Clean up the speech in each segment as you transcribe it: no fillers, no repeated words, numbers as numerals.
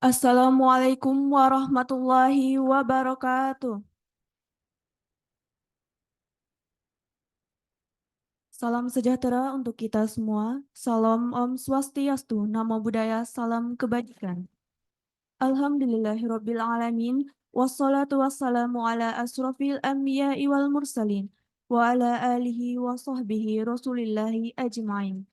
Assalamualaikum warahmatullahi wabarakatuh. Salam sejahtera untuk kita semua. Salam Om Swastiastu, Namo Buddhaya, salam kebajikan. Alhamdulillahirabbil alamin. Wassalatu wassalamu ala asrofil anbiya'i wal mursalin wa ala alihi wa sahbihi rasulillahi ajmain.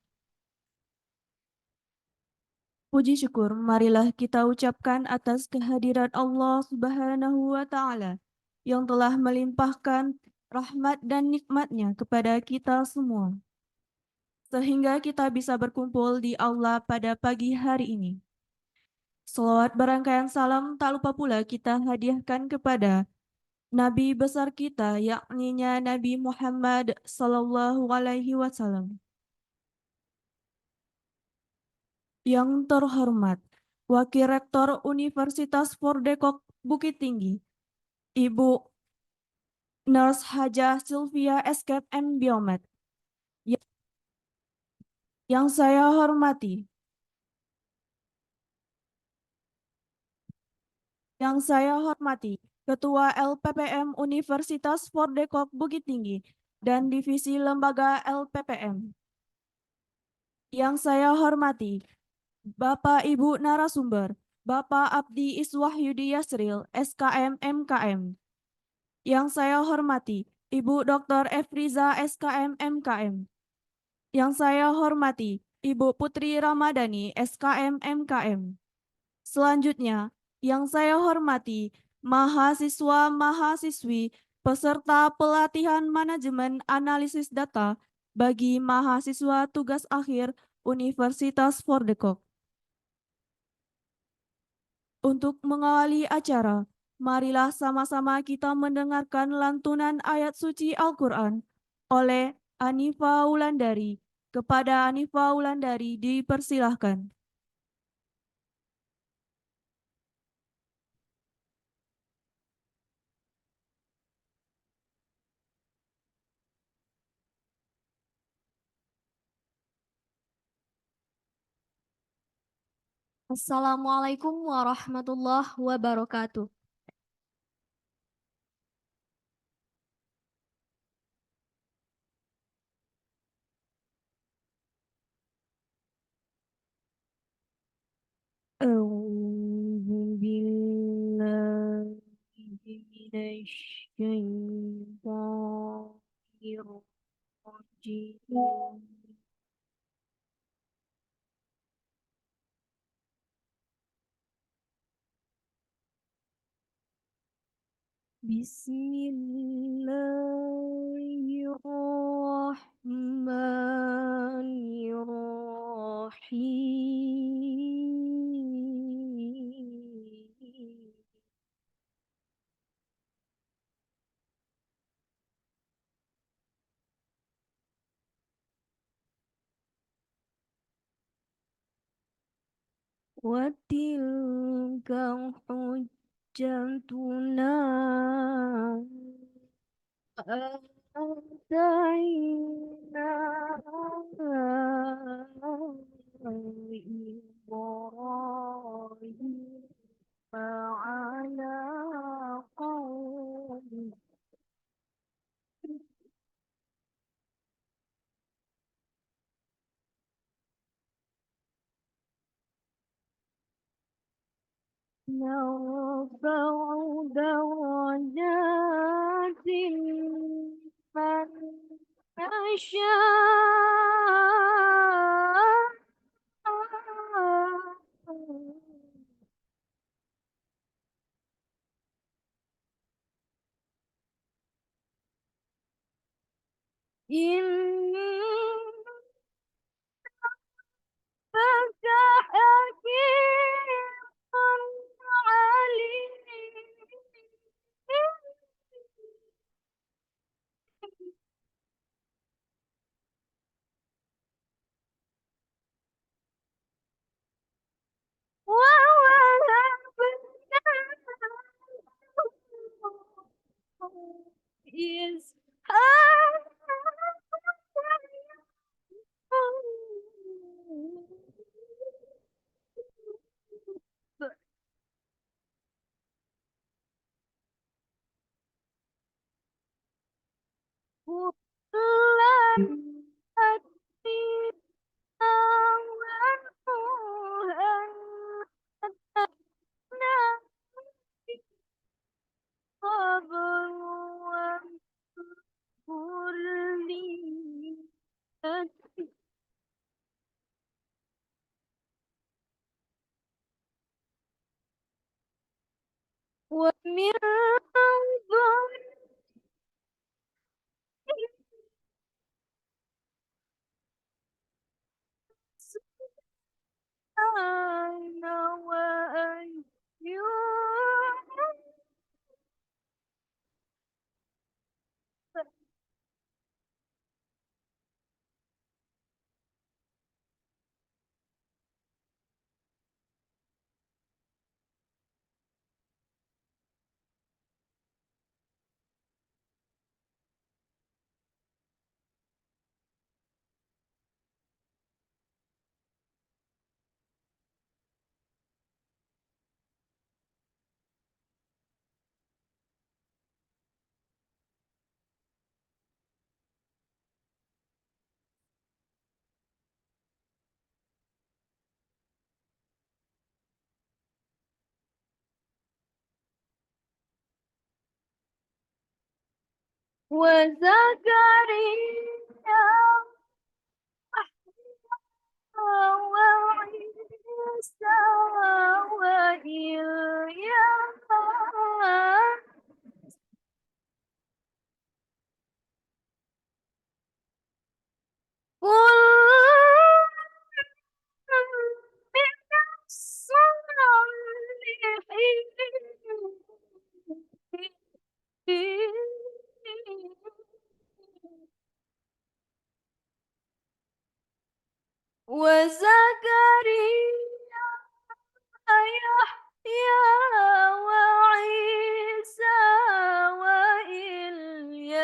Puji syukur, marilah kita ucapkan atas kehadiran Allah Subhanahu wa Ta'ala yang telah melimpahkan rahmat dan nikmatnya kepada kita semua, sehingga kita bisa berkumpul di aula pada pagi hari ini. Selawat berangkaian salam tak lupa pula kita hadiahkan kepada Nabi besar kita, yakni Nabi Muhammad Sallallahu Alaihi Wasallam. Yang terhormat, Wakil Rektor Universitas Fordekok Bukit Tinggi, Ibu Nurse Hajah Sylvia Escape M. Biomed. Yang saya hormati, Ketua LPPM Universitas Fordekok Bukit Tinggi dan Divisi Lembaga LPPM. Yang saya hormati, Bapak Ibu narasumber, Bapak Abdi Iswahyudi Yasril, SKM MKM. Yang saya hormati, Ibu Dr. Efriza SKM MKM. Yang saya hormati, Ibu Putri Ramadhani SKM MKM. Selanjutnya, yang saya hormati, mahasiswa-mahasiswi peserta pelatihan manajemen analisis data bagi mahasiswa tugas akhir Universitas Fordekok. Untuk mengawali acara, marilah sama-sama kita mendengarkan lantunan ayat suci Al-Quran oleh Anifa Wulandari. Kepada Anifa Wulandari dipersilahkan. Assalamualaikum warahmatullahi wabarakatuh. A'udzu billahi minasy syaithanir rajim. Bismillahirrahmanirrahim. Watilka hujjatuna Ibrahim ala qaumi narfa'u darajatin man nasha'. إنك حكيم عليم. ووهبنا له إسحاق bulan hati awanmu nanti qablu kulli hati wa min ana wa ayyuhan wa Zakaria wa Isa wa Ilyas وزكريا يحيى وعيسى وإلياس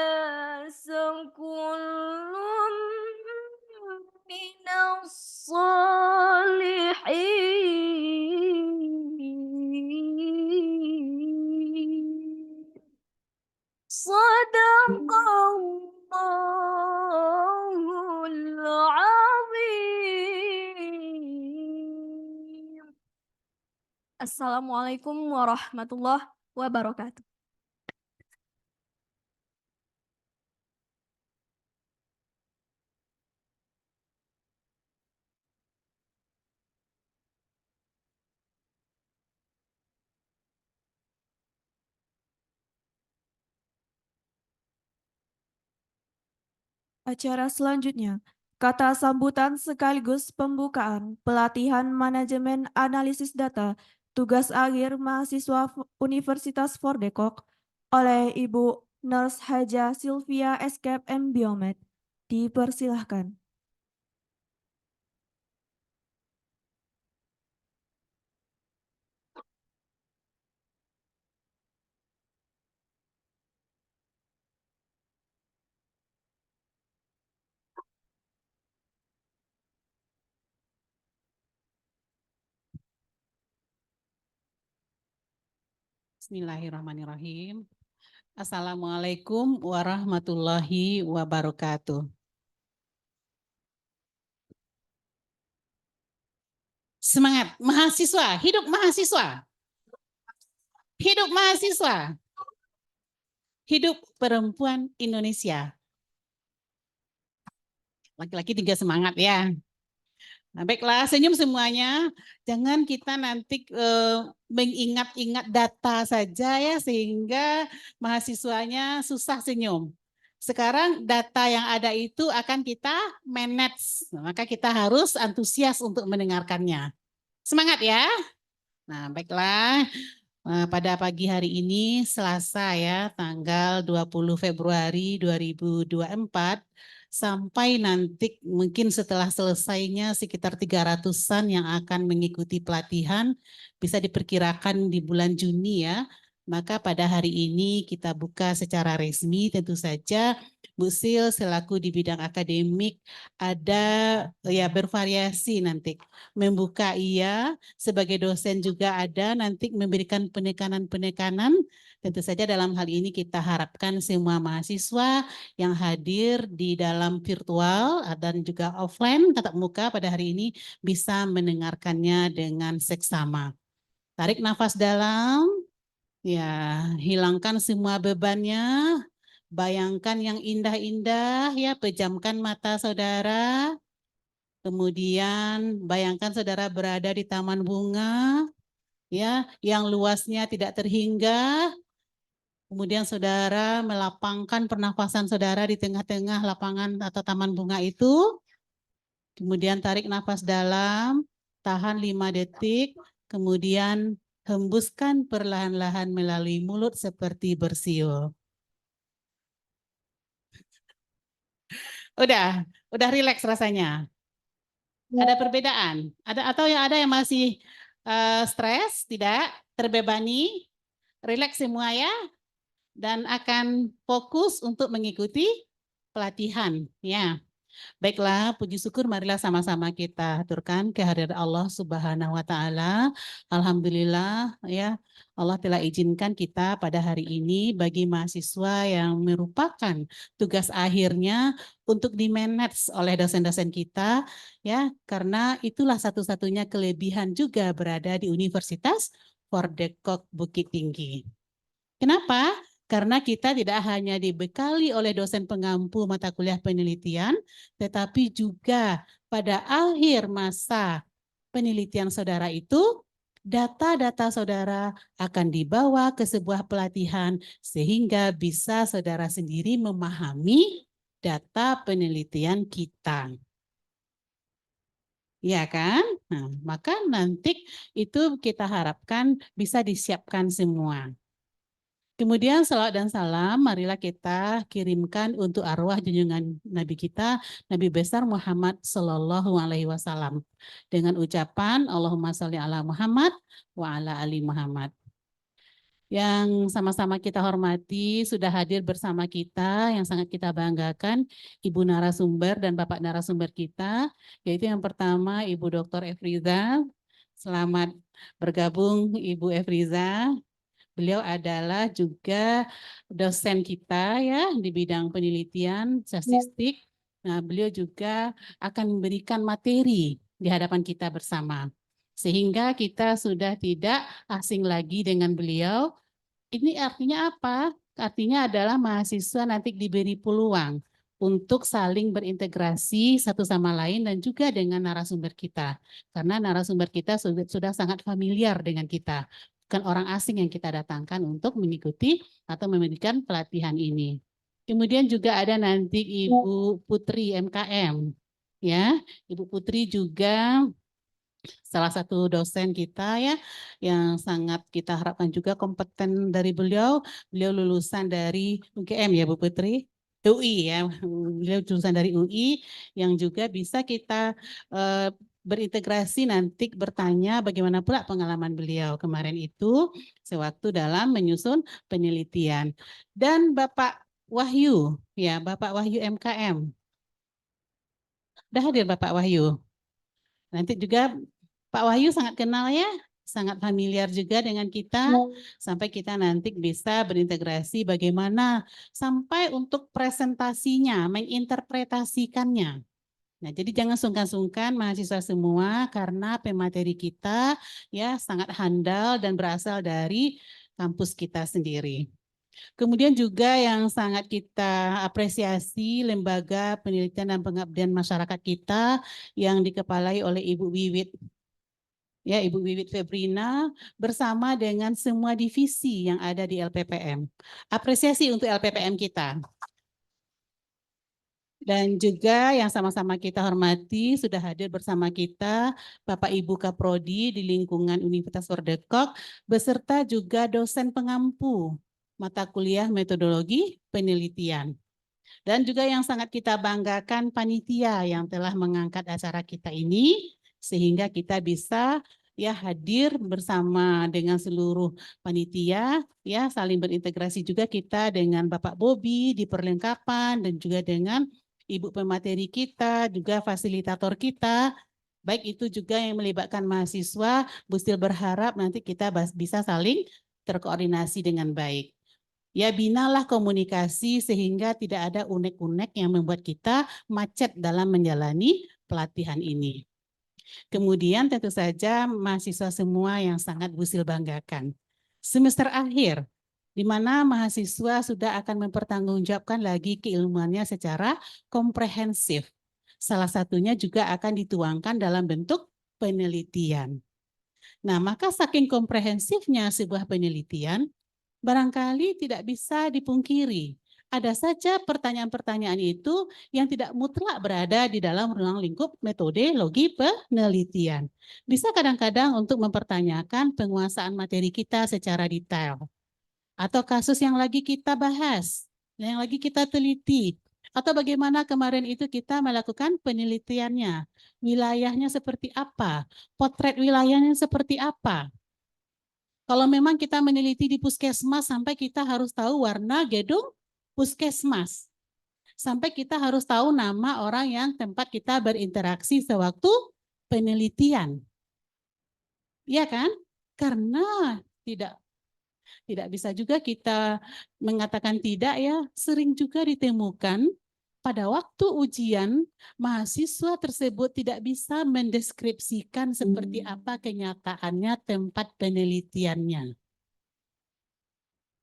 كل من الصالحين صدق الله العظيم. Assalamualaikum warahmatullahi wabarakatuh. Acara selanjutnya, kata sambutan sekaligus pembukaan pelatihan manajemen analisis data tugas akhir mahasiswa Universitas Fordekok oleh Ibu Nurse Haja Sylvia Escape M. Biomed. Dipersilahkan. Bismillahirrahmanirrahim. Assalamualaikum warahmatullahi wabarakatuh. Semangat mahasiswa, hidup mahasiswa. Hidup mahasiswa. Hidup perempuan Indonesia. Laki-laki juga semangat ya. Nah, baiklah, senyum semuanya. Jangan kita nanti mengingat-ingat data saja ya, sehingga mahasiswanya susah senyum. Sekarang data yang ada itu akan kita manage, maka kita harus antusias untuk mendengarkannya. Semangat ya. Nah, baiklah. Pada pagi hari ini Selasa ya, tanggal 20 Februari 2024, sampai nanti mungkin setelah selesainya sekitar 300-an yang akan mengikuti pelatihan, bisa diperkirakan di bulan Juni ya. Maka pada hari ini kita buka secara resmi tentu saja Bu Sil selaku di bidang akademik ada ya bervariasi nanti. Membuka iya, sebagai dosen juga ada nanti memberikan penekanan-penekanan. Tentu saja dalam hal ini kita harapkan semua mahasiswa yang hadir di dalam virtual dan juga offline tatap muka pada hari ini bisa mendengarkannya dengan seksama. Tarik nafas dalam, ya hilangkan semua bebannya. Bayangkan yang indah-indah ya, pejamkan mata saudara. Kemudian bayangkan saudara berada di taman bunga ya, yang luasnya tidak terhingga. Kemudian saudara melapangkan pernafasan saudara di tengah-tengah lapangan atau taman bunga itu. Kemudian tarik nafas dalam, tahan 5 detik, kemudian hembuskan perlahan-lahan melalui mulut seperti bersiul. Udah rileks rasanya. Ada perbedaan? Ada yang masih stres, tidak terbebani, rileks semua ya, dan akan fokus untuk mengikuti pelatihan ya. Baiklah, puji syukur marilah sama-sama kita aturkan kehadirat Allah Subhanahu wa taala. Alhamdulillah ya, Allah telah izinkan kita pada hari ini bagi mahasiswa yang merupakan tugas akhirnya untuk di-manage oleh dosen-dosen kita ya, karena itulah satu-satunya kelebihan juga berada di Universitas Fordekok Bukit Tinggi. Kenapa? Karena kita tidak hanya dibekali oleh dosen pengampu mata kuliah penelitian, tetapi juga pada akhir masa penelitian saudara itu, data-data saudara akan dibawa ke sebuah pelatihan sehingga bisa saudara sendiri memahami data penelitian kita. Ya kan? Nah, maka nanti itu kita harapkan bisa disiapkan semua. Kemudian salawat dan salam marilah kita kirimkan untuk arwah junjungan Nabi kita, Nabi besar Muhammad Sallallahu Alaihi Wasallam. Dengan ucapan Allahumma sholli ala Muhammad wa ala ali Muhammad. Yang sama-sama kita hormati sudah hadir bersama kita, yang sangat kita banggakan Ibu narasumber dan Bapak narasumber kita, yaitu yang pertama Ibu Dr. Efriza. Selamat bergabung Ibu Efriza. Beliau adalah juga dosen kita ya di bidang penelitian statistik. Nah, beliau juga akan memberikan materi di hadapan kita bersama. Sehingga kita sudah tidak asing lagi dengan beliau. Ini artinya apa? Artinya adalah mahasiswa nanti diberi peluang untuk saling berintegrasi satu sama lain dan juga dengan narasumber kita. Karena narasumber kita sudah sangat familiar dengan kita. Bukan orang asing yang kita datangkan untuk mengikuti atau memberikan pelatihan ini. Kemudian juga ada nanti Ibu Putri MKM. Ya, Ibu Putri juga salah satu dosen kita ya yang sangat kita harapkan juga kompeten dari beliau. Beliau lulusan dari UGM ya Bu Putri. UI ya, beliau lulusan dari UI yang juga bisa kita berintegrasi nanti bertanya bagaimana pula pengalaman beliau kemarin itu sewaktu dalam menyusun penelitian. Dan Bapak Wahyu, ya Bapak Wahyu MKM. Sudah hadir Bapak Wahyu? Nanti juga Pak Wahyu sangat kenal ya, sangat familiar juga dengan kita, sampai kita nanti bisa berintegrasi bagaimana sampai untuk presentasinya, menginterpretasikannya. Nah, jadi jangan sungkan-sungkan mahasiswa semua karena pemateri kita ya sangat handal dan berasal dari kampus kita sendiri. Kemudian juga yang sangat kita apresiasi lembaga penelitian dan pengabdian masyarakat kita yang dikepalai oleh Ibu Wiwit. Ya, Ibu Wiwit Febrina bersama dengan semua divisi yang ada di LPPM. Apresiasi untuk LPPM kita. Dan juga yang sama-sama kita hormati sudah hadir bersama kita Bapak Ibu Kaprodi di lingkungan Universitas Fordekok beserta juga dosen pengampu mata kuliah metodologi penelitian. Dan juga yang sangat kita banggakan panitia yang telah mengangkat acara kita ini sehingga kita bisa ya hadir bersama dengan seluruh panitia, ya saling berintegrasi juga kita dengan Bapak Bobi di perlengkapan dan juga dengan Ibu pemateri kita, juga fasilitator kita. Baik itu juga yang melibatkan mahasiswa, Bu Sil berharap nanti kita bisa saling terkoordinasi dengan baik. Ya binalah komunikasi sehingga tidak ada unek-unek yang membuat kita macet dalam menjalani pelatihan ini. Kemudian tentu saja mahasiswa semua yang sangat Bu Sil banggakan. Semester akhir, di mana mahasiswa sudah akan mempertanggungjawabkan lagi keilmuannya secara komprehensif. Salah satunya juga akan dituangkan dalam bentuk penelitian. Nah, maka saking komprehensifnya sebuah penelitian, barangkali tidak bisa dipungkiri. Ada saja pertanyaan-pertanyaan itu yang tidak mutlak berada di dalam ruang lingkup metodologi penelitian. Bisa kadang-kadang untuk mempertanyakan penguasaan materi kita secara detail. Atau kasus yang lagi kita bahas, yang lagi kita teliti. Atau bagaimana kemarin itu kita melakukan penelitiannya. Wilayahnya seperti apa? Potret wilayahnya seperti apa? Kalau memang kita meneliti di puskesmas sampai kita harus tahu warna gedung puskesmas. Sampai kita harus tahu nama orang yang tempat kita berinteraksi sewaktu penelitian. Iya kan? Karena tidak bisa juga kita mengatakan tidak ya, sering juga ditemukan pada waktu ujian, mahasiswa tersebut tidak bisa mendeskripsikan seperti apa kenyataannya tempat penelitiannya.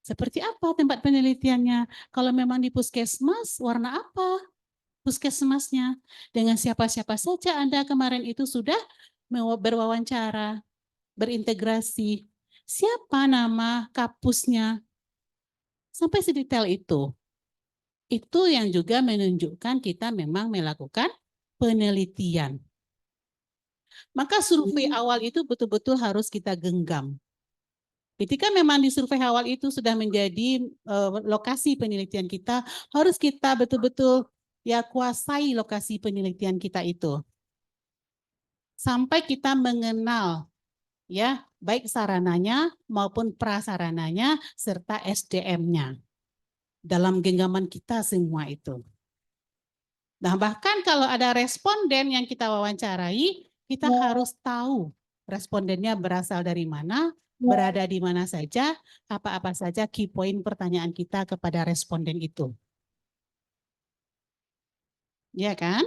Seperti apa tempat penelitiannya? Kalau memang di puskesmas, warna apa puskesmasnya? Dengan siapa-siapa saja Anda kemarin itu sudah berwawancara, berintegrasi. Siapa nama kapusnya? Sampai sedetail itu. Itu yang juga menunjukkan kita memang melakukan penelitian. Maka survei awal itu betul-betul harus kita genggam. Ketika memang di survei awal itu sudah menjadi lokasi penelitian kita, harus kita betul-betul ya kuasai lokasi penelitian kita itu. Sampai kita mengenal ya baik sarananya maupun prasarananya serta SDM-nya. Dalam genggaman kita semua itu. Nah, bahkan kalau ada responden yang kita wawancarai, kita harus tahu respondennya berasal dari mana, berada di mana saja, apa-apa saja key point pertanyaan kita kepada responden itu. Ya kan?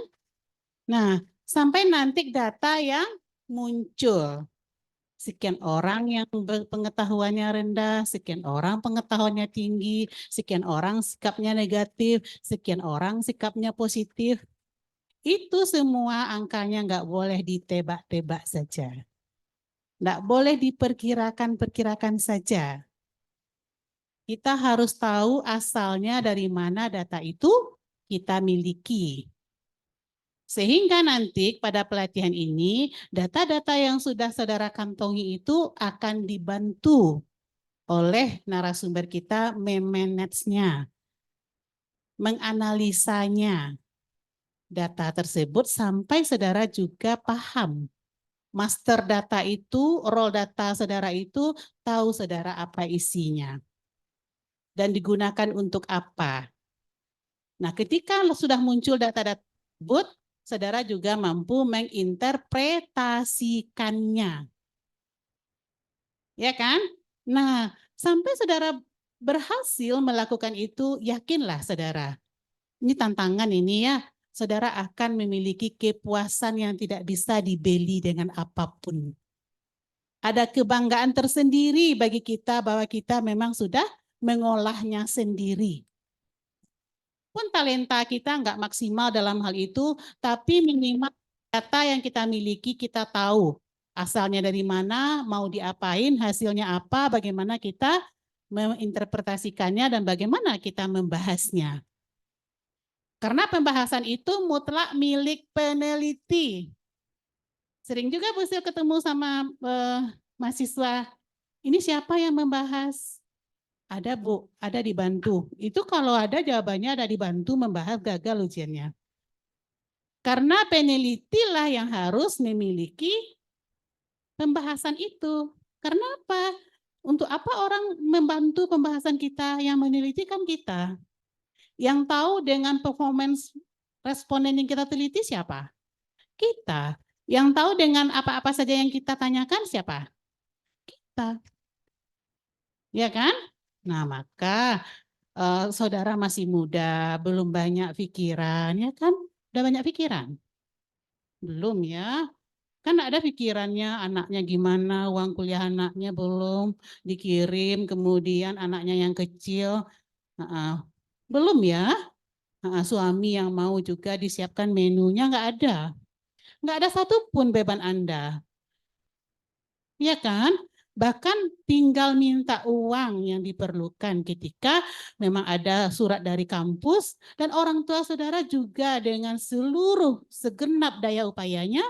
Nah, sampai nanti data yang muncul. Sekian orang yang pengetahuannya rendah, sekian orang pengetahuannya tinggi, sekian orang sikapnya negatif, sekian orang sikapnya positif. Itu semua angkanya nggak boleh ditebak-tebak saja. Nggak boleh diperkirakan saja. Kita harus tahu asalnya dari mana data itu kita miliki. Sehingga nanti pada pelatihan ini, data-data yang sudah saudara kantongi itu akan dibantu oleh narasumber kita memanage-nya, menganalisanya data tersebut sampai saudara juga paham. Master data itu, role data saudara itu, tahu saudara apa isinya. Dan digunakan untuk apa. Nah, ketika sudah muncul data-data tersebut, saudara juga mampu menginterpretasikannya. Ya kan? Nah, sampai saudara berhasil melakukan itu, yakinlah saudara. Ini tantangan ini ya. Saudara akan memiliki kepuasan yang tidak bisa dibeli dengan apapun. Ada kebanggaan tersendiri bagi kita bahwa kita memang sudah mengolahnya sendiri. Pun talenta kita nggak maksimal dalam hal itu, tapi minimal data yang kita miliki kita tahu asalnya dari mana, mau diapain, hasilnya apa, bagaimana kita menginterpretasikannya dan bagaimana kita membahasnya. Karena pembahasan itu mutlak milik peneliti. Sering juga Bu Sil ketemu sama mahasiswa, ini siapa yang membahas? Ada Bu, ada dibantu. Itu kalau ada jawabannya ada dibantu membahas, gagal ujiannya. Karena penelitilah yang harus memiliki pembahasan itu. Karena apa? Untuk apa orang membantu pembahasan kita, yang meneliti kan kita. Yang tahu dengan performance responden yang kita teliti siapa? Kita. Yang tahu dengan apa-apa saja yang kita tanyakan siapa? Kita. Ya kan? Nah, maka saudara masih muda, belum banyak pikiran, ya kan? Udah banyak pikiran? Belum ya. Kan ada pikirannya anaknya gimana, uang kuliah anaknya belum dikirim, kemudian anaknya yang kecil, belum ya. Suami yang mau juga disiapkan menunya nggak ada satupun beban Anda, ya kan? Bahkan tinggal minta uang yang diperlukan ketika memang ada surat dari kampus dan orang tua saudara juga dengan seluruh segenap daya upayanya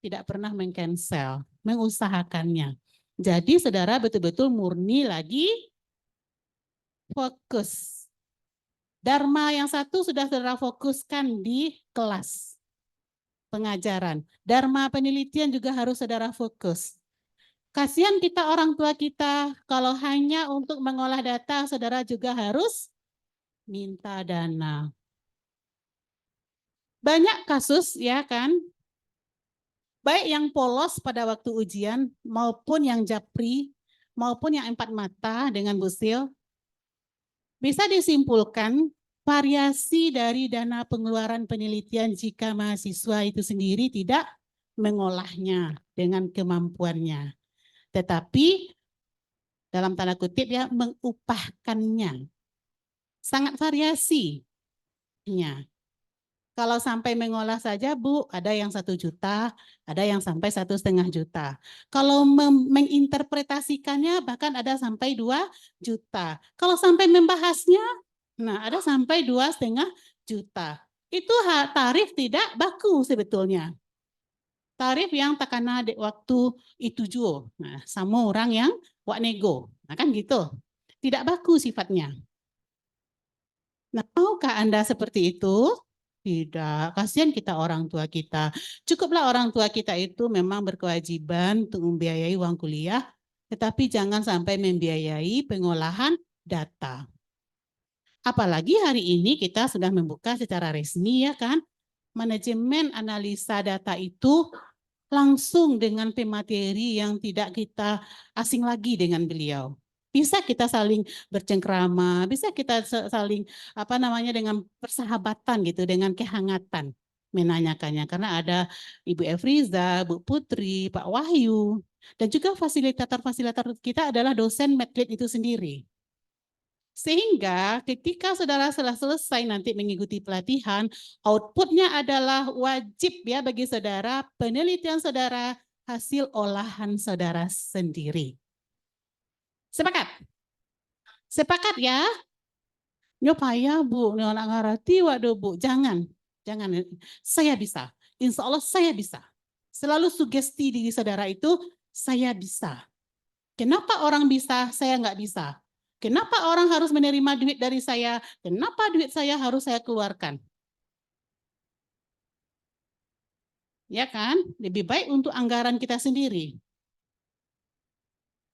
tidak pernah meng-cancel, mengusahakannya. Jadi saudara betul-betul murni lagi fokus. Dharma yang satu sudah saudara fokuskan di kelas pengajaran. Dharma penelitian juga harus saudara fokus. Kasihan kita orang tua kita kalau hanya untuk mengolah data saudara juga harus minta dana. Banyak kasus ya kan, baik yang polos pada waktu ujian maupun yang japri maupun yang empat mata dengan busil, bisa disimpulkan variasi dari dana pengeluaran penelitian jika mahasiswa itu sendiri tidak mengolahnya dengan kemampuannya. Tetapi dalam tanda kutip ya mengupahkannya. Sangat variasinya. Kalau sampai mengolah saja Bu, ada yang 1 juta, ada yang sampai 1,5 juta. Kalau menginterpretasikannya bahkan ada sampai 2 juta. Kalau sampai membahasnya, nah ada sampai 2,5 juta. Itu tarif tidak baku sebetulnya. Tarif yang takana di waktu itu juga. Nah, sama orang yang wak nego. Nah kan gitu. Tidak baku sifatnya. Nah, maukah Anda seperti itu? Tidak, kasihan kita orang tua kita. Cukuplah orang tua kita itu memang berkewajiban untuk membiayai uang kuliah, tetapi jangan sampai membiayai pengolahan data. Apalagi hari ini kita sudah membuka secara resmi ya kan, manajemen analisa data itu langsung dengan pemateri yang tidak kita asing lagi dengan beliau. Bisa kita saling bercengkrama, bisa kita saling dengan persahabatan gitu, dengan kehangatan menanyakannya. Karena ada Ibu Efriza, Bu Putri, Pak Wahyu, dan juga fasilitator-fasilitator kita adalah dosen Medlit itu sendiri. Sehingga ketika saudara setelah selesai nanti mengikuti pelatihan, outputnya adalah wajib ya bagi saudara, penelitian saudara, hasil olahan saudara sendiri. Sepakat? Sepakat ya? Nyopaya Bu, anak ngarati waduh Bu, jangan. Saya bisa. Insya Allah saya bisa. Selalu sugesti diri saudara itu, saya bisa. Kenapa orang bisa, saya nggak bisa? Kenapa orang harus menerima duit dari saya? Kenapa duit saya harus saya keluarkan? Ya kan? Lebih baik untuk anggaran kita sendiri.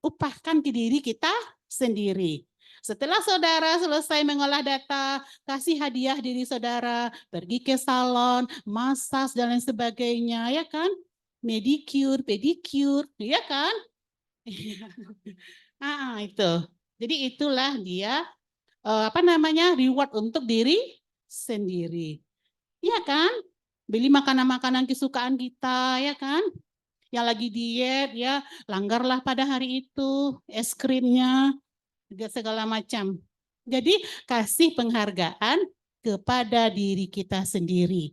Upahkan ke diri kita sendiri. Setelah saudara selesai mengolah data, kasih hadiah diri saudara, pergi ke salon, massage dan lain sebagainya, ya kan? Medicure, pedicure, ya kan? Itu. Jadi itulah dia reward untuk diri sendiri. Iya kan? Beli makanan-makanan kesukaan kita, ya kan? Yang lagi diet ya, langgarlah pada hari itu es krimnya, segala macam. Jadi kasih penghargaan kepada diri kita sendiri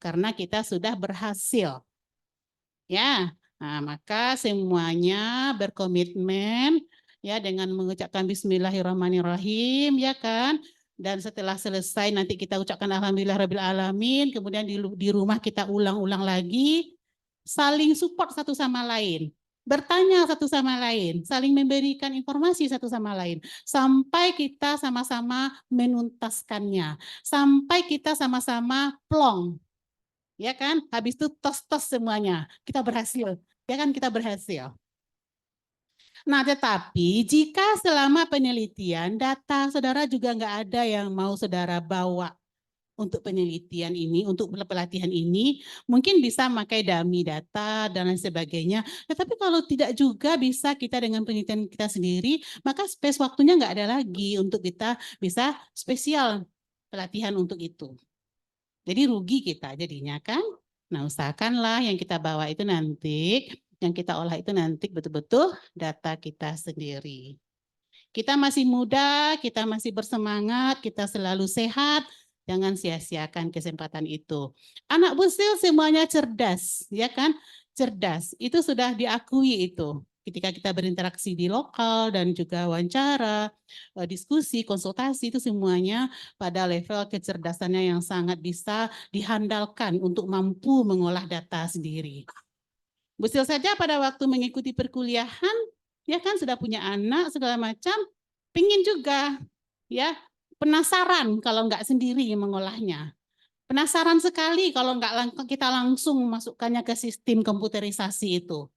karena kita sudah berhasil. Ya, nah, maka semuanya berkomitmen ya dengan mengucapkan bismillahirrahmanirrahim ya kan. Dan setelah selesai nanti kita ucapkan alhamdulillahirabbil alamin, kemudian di rumah kita ulang-ulang lagi, saling support satu sama lain, bertanya satu sama lain, saling memberikan informasi satu sama lain sampai kita sama-sama menuntaskannya, sampai kita sama-sama plong. Ya kan? Habis itu tos-tos semuanya. Kita berhasil. ya kan kita berhasil. Nah, tetapi jika selama penelitian data saudara juga nggak ada yang mau saudara bawa untuk penelitian ini, untuk pelatihan ini, mungkin bisa pakai dummy data dan lain sebagainya. Tetapi kalau tidak juga bisa kita dengan penelitian kita sendiri, maka space waktunya nggak ada lagi untuk kita bisa spesial pelatihan untuk itu. Jadi rugi kita jadinya kan. Nah, usahakanlah yang kita bawa itu nanti, yang kita olah itu nanti betul-betul data kita sendiri. Kita masih muda, kita masih bersemangat, kita selalu sehat, jangan sia-siakan kesempatan itu. Anak Busil semuanya cerdas, ya kan? Cerdas, itu sudah diakui itu. Ketika kita berinteraksi di lokal dan juga wawancara, diskusi, konsultasi, itu semuanya pada level kecerdasannya yang sangat bisa dihandalkan untuk mampu mengolah data sendiri. Busil saja pada waktu mengikuti perkuliahan, ya kan sudah punya anak segala macam, pingin juga, ya penasaran kalau nggak sendiri mengolahnya. Penasaran sekali kalau nggak kita langsung masukkannya ke sistem komputerisasi itu.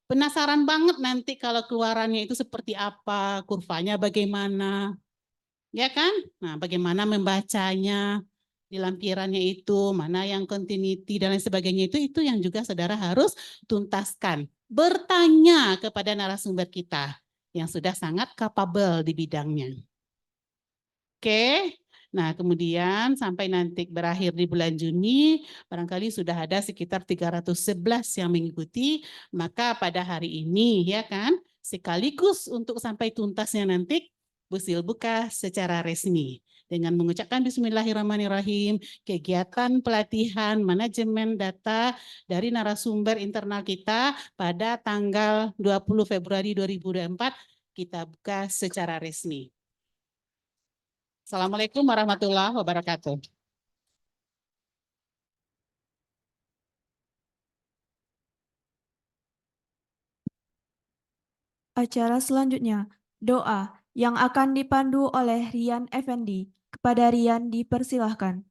Penasaran banget nanti kalau keluarannya itu seperti apa, kurvanya bagaimana, ya kan? Nah, bagaimana membacanya, di lampirannya itu, mana yang continuity dan lain sebagainya itu yang juga saudara harus tuntaskan. Bertanya kepada narasumber kita yang sudah sangat capable di bidangnya. Oke, nah kemudian sampai nanti berakhir di bulan Juni, barangkali sudah ada sekitar 311 yang mengikuti, maka pada hari ini ya kan, sekaligus untuk sampai tuntasnya nanti, Busil buka secara resmi dengan mengucapkan Bismillahirrahmanirrahim, kegiatan pelatihan manajemen data dari narasumber internal kita pada tanggal 20 Februari 2024 kita buka secara resmi. Assalamualaikum warahmatullahi wabarakatuh. Acara selanjutnya, doa yang akan dipandu oleh Rian Effendi. Kepada Rian dipersilahkan.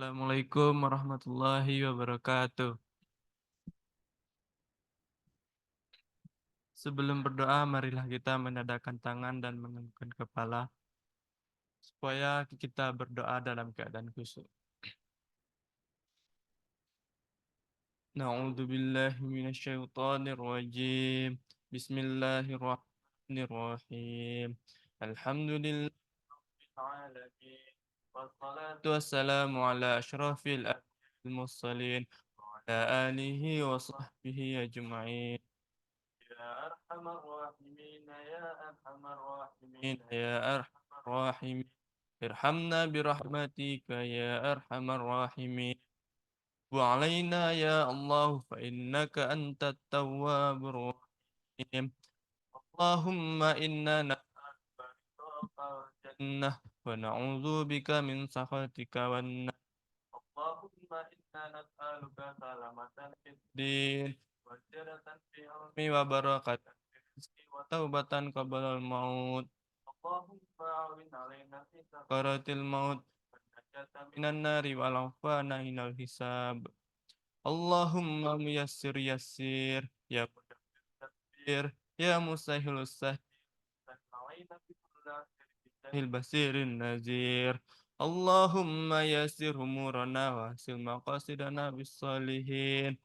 Assalamualaikum warahmatullahi wabarakatuh. Sebelum berdoa, marilah kita menadahkan tangan dan menganggukkan kepala supaya kita berdoa dalam keadaan khusyuk. Na'udzu billahi minasyaitonir rajim. Bismillahirrahmanirrahim. Alhamdulillahirabbil alamin. Wassalatu wassalamu ala asyrafil mursalin wa ala alihi wa sahbihi ajma'in. Ya arhamar rahimin, ya arhamar rahimin, ya arhamar rahimin. Irhamna birahmatika ya arhamar rahimin. Wa alaina ya Allah fa innaka antat tawwabur rahim. Allahumma inna nas'aluka ridhaka wal jannah wa na'udzu bika min sakhatika wan nar. Allahumma inna nas'aluka salamatan fid din wa ziyadatan fil ilmi wa barakatan fil rizqi wa taubatan qabla al maut. Allahumma awin alaina fi sakaratil maut wa najata minan nari wal afwana minal hisab. Allahumma muyassir yassir ya mudabbir dabbir ya musahhil sahhil alaina bi kulli basirin nazir. Allahumma yassir umurana wa hasil maqasidana bis salihin.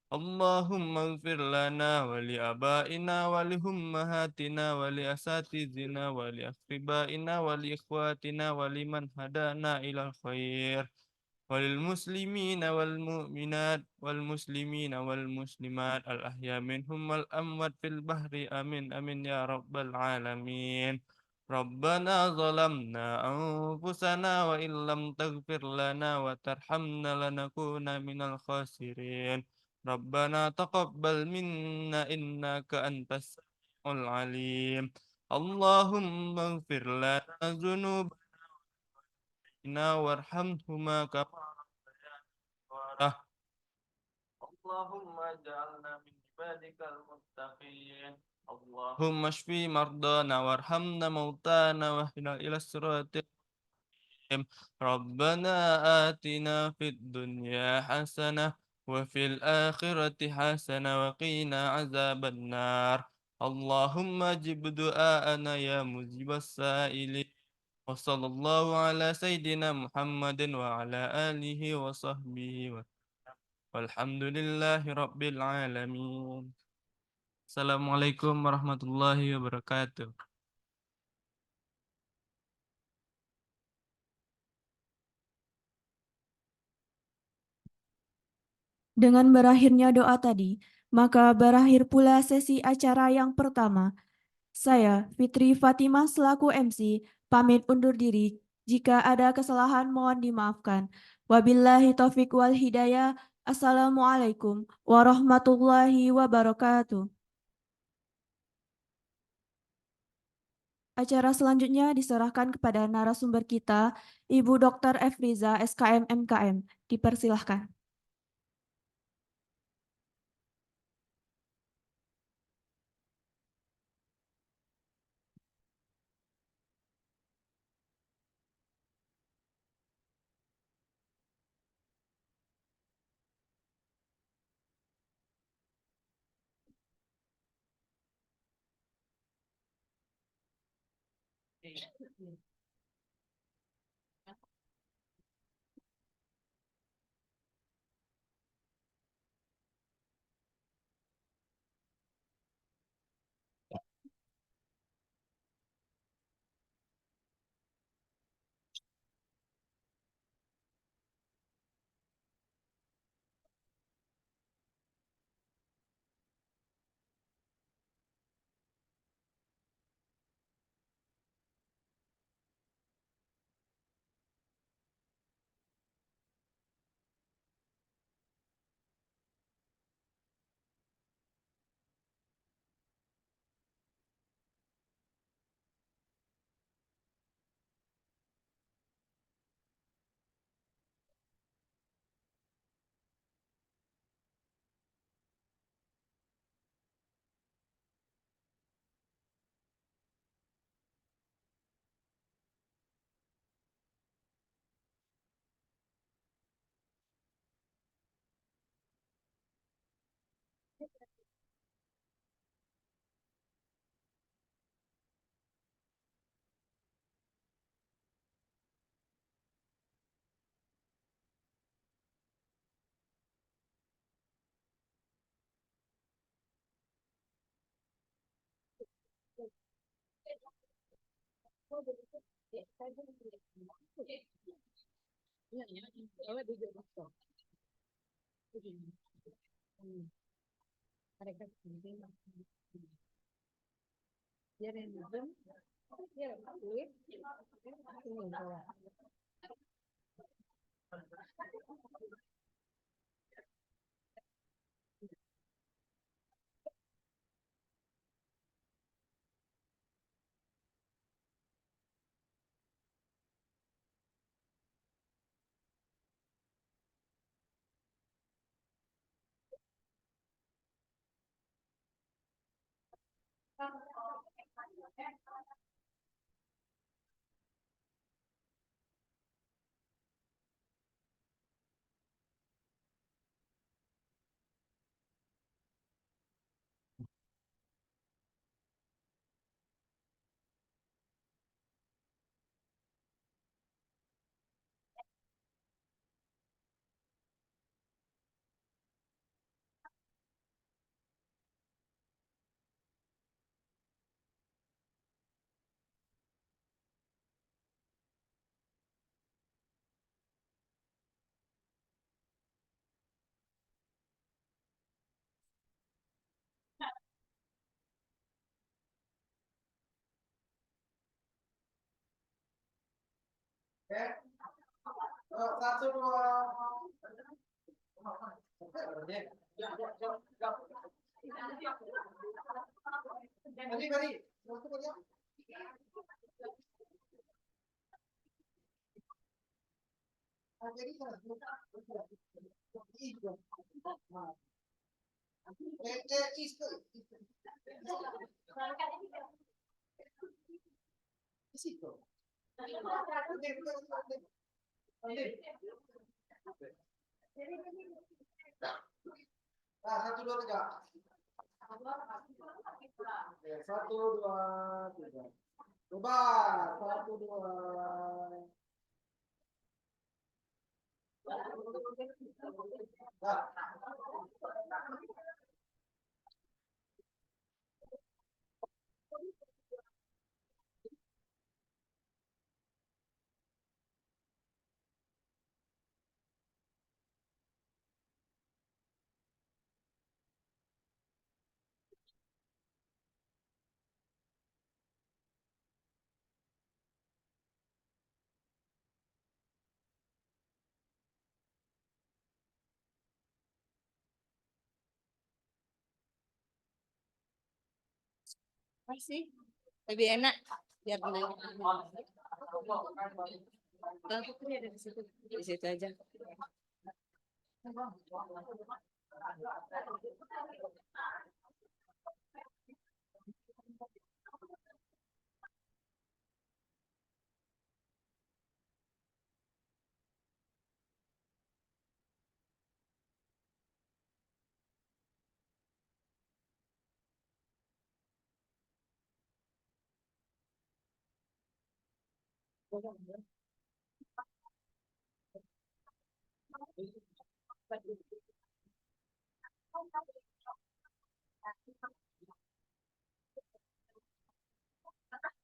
Allahumma ighfir lana wa li abaina wa li ummahatina wa li asatizina wa li aqribaina wa li ikhwatina wa liman hadana ilal khair. والمسلمين والمؤمنات والمسلمين والمسلمات الأحياء منهم والأموات في البحر آمين آمين يا رب العالمين. ربنا ظلمنا أنفسنا وإن لم تغفر لنا وترحمنا لنكون من الخاسرين. ربنا تقبل منا إنك أنت السميع العليم. اللهم اغفر لنا ذنوبنا وارحمهما كما ربيانا. اللهم اجعلنا من عبادك المتقين. اللهم اشفي مرضانا وارحمنا موتانا واهدنا إلى الصراط المستقيم. ربنا آتنا في الدنيا حسنة وفي الآخرة حسنة وقنا عذاب النار. اللهم اجب دعاءنا يا مجيب السائلين. وصلى الله على سيدنا محمد وعلى آله وصحبه والحمد لله رب العالمين. Assalamualaikum warahmatullahi wabarakatuh. Dengan berakhirnya doa tadi, maka berakhir pula sesi acara yang pertama. Saya, Fitri Fatimah selaku MC, pamit undur diri. Jika ada kesalahan mohon dimaafkan. Wabillahi taufik wal hidayah. Assalamualaikum warahmatullahi wabarakatuh. Acara selanjutnya diserahkan kepada narasumber kita, Ibu Dr. Efriza, SKM MKM. Dipersilahkan. Nah, 1, 2, 3. 1, 2, 3. Coba 1, 2. Nah. Masih lebih enak biar tenang. Di situ aja.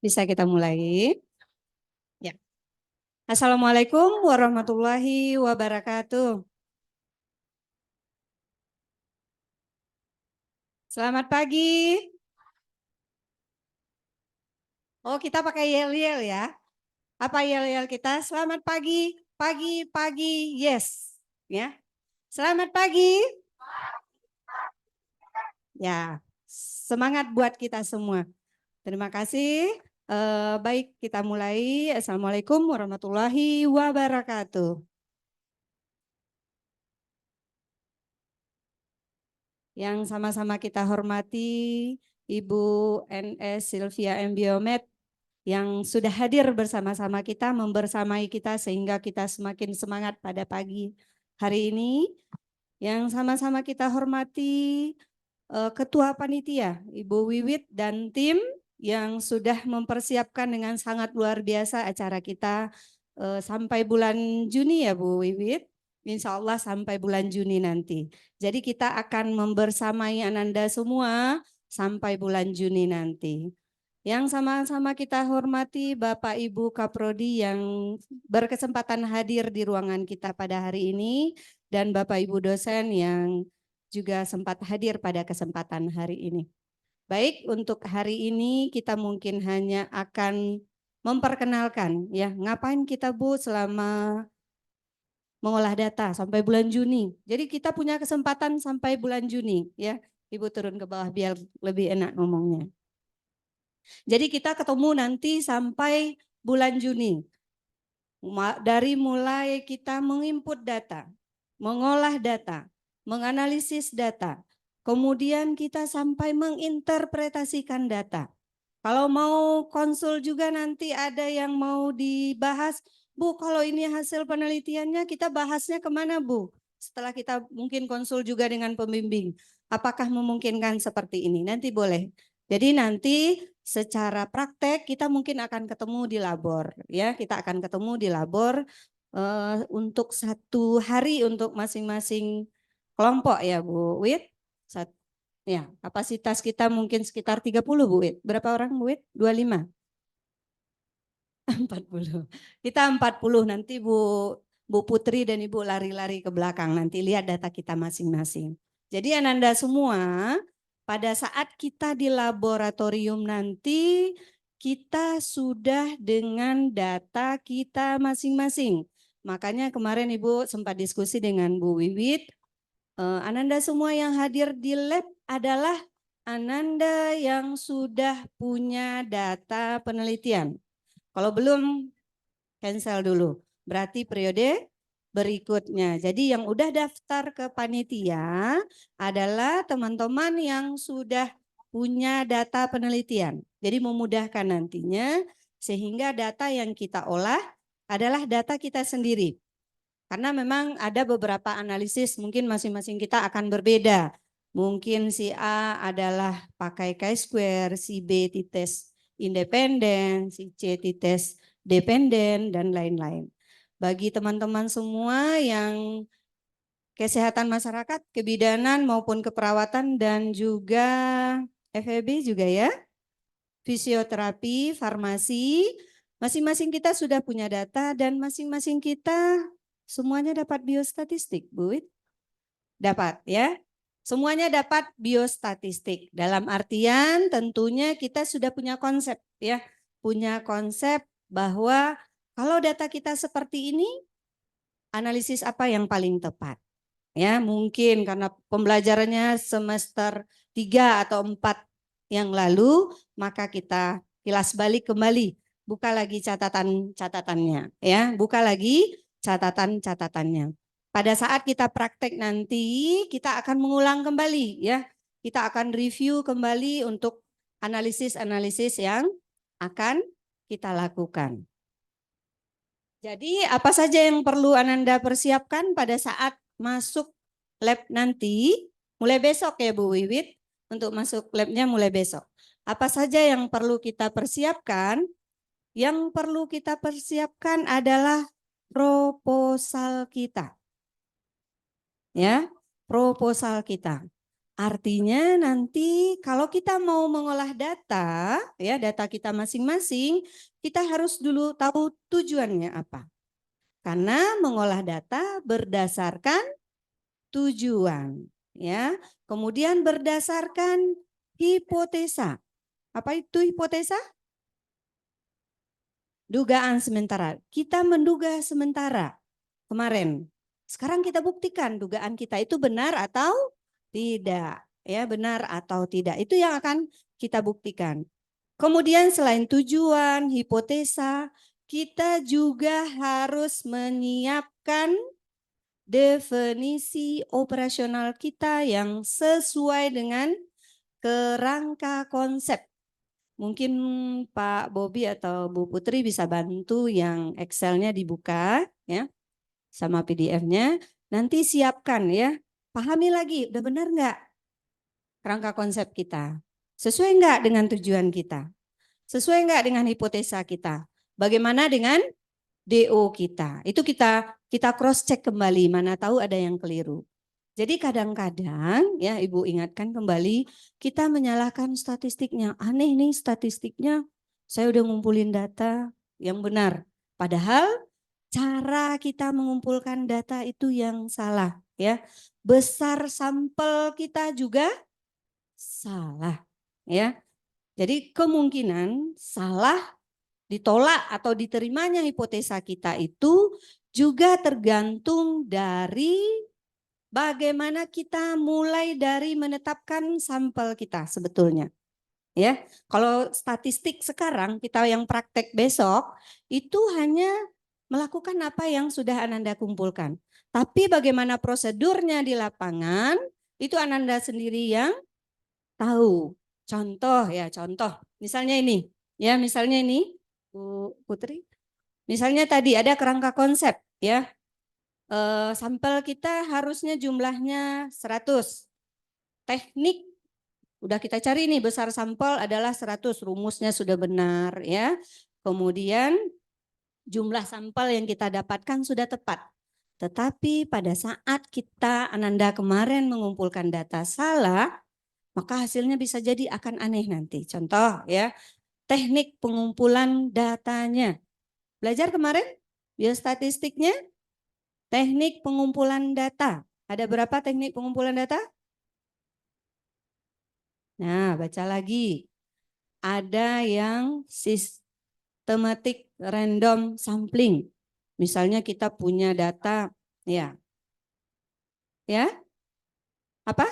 Bisa kita mulai? Ya. Assalamualaikum warahmatullahi wabarakatuh. Selamat pagi. Oh, kita pakai yel-yel ya. Apa yel-yel kita? Selamat pagi, pagi, pagi, yes. Ya. Selamat pagi. Ya, semangat buat kita semua. Terima kasih. Baik, kita mulai. Assalamualaikum warahmatullahi wabarakatuh. Yang sama-sama kita hormati Ibu NS Sylvia M. Biomed yang sudah hadir bersama-sama kita, membersamai kita sehingga kita semakin semangat pada pagi hari ini. Yang sama-sama kita hormati Ketua Panitia Ibu Wiwit dan tim yang sudah mempersiapkan dengan sangat luar biasa acara kita sampai bulan Juni ya Bu Wiwit. Insya Allah sampai bulan Juni nanti. Jadi kita akan membersamai Ananda semua sampai bulan Juni nanti. Yang sama-sama kita hormati Bapak Ibu Kaprodi yang berkesempatan hadir di ruangan kita pada hari ini dan Bapak Ibu dosen yang juga sempat hadir pada kesempatan hari ini. Baik, untuk hari ini kita mungkin hanya akan memperkenalkan ya, ngapain kita Bu selama mengolah data sampai bulan Juni. Jadi kita punya kesempatan sampai bulan Juni ya. Ibu turun ke bawah biar lebih enak ngomongnya. Jadi kita ketemu nanti sampai bulan Juni. Dari mulai kita menginput data, mengolah data, menganalisis data, kemudian kita sampai menginterpretasikan data. Kalau mau konsul juga nanti ada yang mau dibahas, Bu kalau ini hasil penelitiannya kita bahasnya kemana Bu? Setelah kita mungkin konsul juga dengan pembimbing. Apakah memungkinkan seperti ini? Nanti boleh. Jadi nanti secara praktek kita mungkin akan ketemu di labor ya, kita akan ketemu di labor untuk 1 hari untuk masing-masing kelompok ya Bu Wit. Ya, kapasitas kita mungkin sekitar 30 Bu Wit. Berapa orang Bu Wit? 25. 40. Kita 40 nanti Bu Putri dan Ibu lari-lari ke belakang nanti lihat data kita masing-masing. Jadi Ananda semua pada saat kita di laboratorium nanti, kita sudah dengan data kita masing-masing. Makanya kemarin Ibu sempat diskusi dengan Bu Wiwit, Ananda semua yang hadir di lab adalah Ananda yang sudah punya data penelitian. Kalau belum, cancel dulu. Berarti periode berikutnya. Jadi yang udah daftar ke panitia adalah teman-teman yang sudah punya data penelitian. Jadi memudahkan nantinya sehingga data yang kita olah adalah data kita sendiri. Karena memang ada beberapa analisis mungkin masing-masing kita akan berbeda. Mungkin si A adalah pakai chi-square, si B t-test independen, si C t-test dependen, dan lain-lain. Bagi teman-teman semua yang kesehatan masyarakat, kebidanan maupun keperawatan dan juga FEB juga ya, fisioterapi, farmasi, masing-masing kita sudah punya data dan masing-masing kita semuanya dapat biostatistik, Bu Wit? Dapat ya. Semuanya dapat biostatistik. Dalam artian tentunya kita sudah punya konsep ya. Punya konsep bahwa kalau data kita seperti ini, analisis apa yang paling tepat? Ya, mungkin karena pembelajarannya semester 3 atau 4 yang lalu, maka kita kilas balik kembali, buka lagi catatan-catatannya, ya, buka lagi catatan-catatannya. Pada saat kita praktek nanti, kita akan mengulang kembali, ya, kita akan review kembali untuk analisis-analisis yang akan kita lakukan. Jadi apa saja yang perlu Ananda persiapkan pada saat masuk lab nanti, mulai besok ya Bu Wiwit, untuk masuk labnya mulai besok. Apa saja yang perlu kita persiapkan? Yang perlu kita persiapkan adalah proposal kita. Ya, proposal kita. Artinya nanti kalau kita mau mengolah data, ya data kita masing-masing, kita harus dulu tahu tujuannya apa. Karena mengolah data berdasarkan tujuan, ya. Kemudian berdasarkan hipotesa. Apa itu hipotesa? Dugaan sementara. Kita menduga sementara kemarin. Sekarang kita buktikan dugaan kita itu benar atau tidak, ya, benar atau tidak. Itu yang akan kita buktikan. Kemudian selain tujuan, hipotesa, kita juga harus menyiapkan definisi operasional kita yang sesuai dengan kerangka konsep. Mungkin Pak Bobi atau Bu Putri bisa bantu yang Excel-nya dibuka ya, sama PDF-nya. Nanti siapkan ya, pahami lagi, udah benar nggak kerangka konsep kita? Sesuai nggak dengan tujuan kita? Sesuai nggak dengan hipotesa kita? Bagaimana dengan DO kita? Itu kita cross check kembali, mana tahu ada yang keliru. Jadi kadang-kadang ya Ibu ingatkan kembali, kita menyalahkan statistiknya. Aneh nih statistiknya, saya udah ngumpulin data yang benar. Padahal cara kita mengumpulkan data itu yang salah ya. Besar sampel kita juga salah ya. Jadi kemungkinan salah, ditolak atau diterimanya hipotesa kita itu juga tergantung dari bagaimana kita mulai dari menetapkan sampel kita sebetulnya. Ya, kalau statistik sekarang kita yang praktek besok itu hanya melakukan apa yang sudah Ananda kumpulkan. Tapi bagaimana prosedurnya di lapangan itu Ananda sendiri yang tahu. Contoh ya, contoh. Misalnya ini, ya, misalnya ini Bu Putri. Misalnya tadi ada kerangka konsep ya. Sampel kita harusnya jumlahnya 100. Teknik udah kita cari nih, besar sampel adalah 100, rumusnya sudah benar ya. Kemudian jumlah sampel yang kita dapatkan sudah tepat. Tetapi pada saat kita Ananda kemarin mengumpulkan data salah, maka hasilnya bisa jadi akan aneh nanti. Contoh ya, teknik pengumpulan datanya. Belajar kemarin biostatistiknya? Teknik pengumpulan data. Ada berapa teknik pengumpulan data? Nah, baca lagi. Ada yang systematic random sampling. Misalnya kita punya data, ya. Ya? Apa?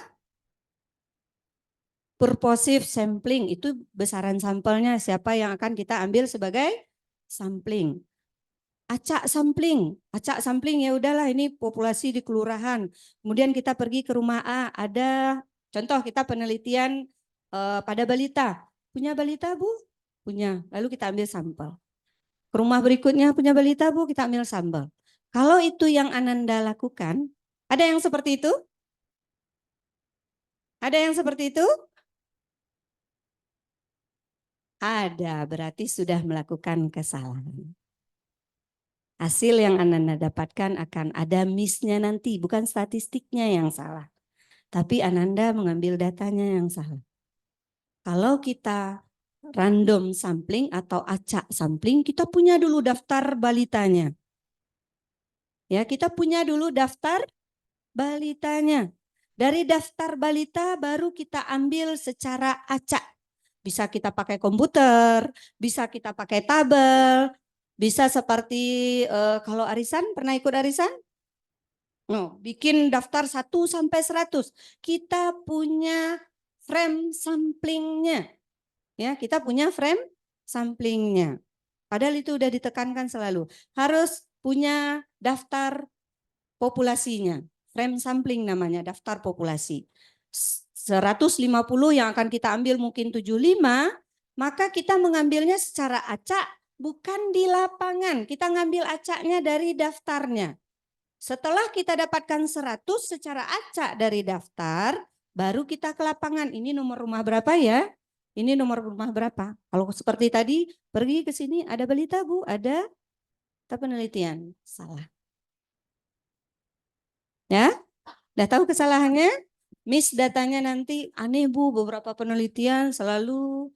Purposive sampling, itu besaran sampelnya siapa yang akan kita ambil sebagai sampling. acak sampling. Acak sampling ya udahlah ini populasi di kelurahan. Kemudian kita pergi ke rumah A, ada contoh kita penelitian pada balita. Punya balita, Bu? Punya. Lalu kita ambil sampel. Ke rumah berikutnya punya balita, Bu, kita ambil sampel. Kalau itu yang Ananda lakukan, ada yang seperti itu? Ada yang seperti itu? Ada, berarti sudah melakukan kesalahan. Hasil yang Ananda dapatkan akan ada miss-nya nanti, bukan statistiknya yang salah. Tapi Ananda mengambil datanya yang salah. Kalau kita random sampling atau acak sampling, kita punya dulu daftar balitanya. Ya, kita punya dulu daftar balitanya. Dari daftar balita baru kita ambil secara acak. Bisa kita pakai komputer, bisa kita pakai tabel, bisa seperti kalau arisan, pernah ikut arisan? No, bikin daftar 1 sampai 100. Kita punya frame samplingnya. Ya, kita punya frame samplingnya. Padahal itu udah ditekankan selalu. Harus punya daftar populasinya. Frame sampling namanya, daftar populasi. 150 yang akan kita ambil mungkin 75, maka kita mengambilnya secara acak, bukan di lapangan. Kita ngambil acaknya dari daftarnya. Setelah kita dapatkan 100 secara acak dari daftar, baru kita ke lapangan. Ini nomor rumah berapa ya? Ini nomor rumah berapa? Kalau seperti tadi, pergi ke sini, ada balita, Bu? Ada? Kita penelitian. Salah. Ya? Udah tahu kesalahannya? Miss datanya nanti aneh, Bu, beberapa penelitian selalu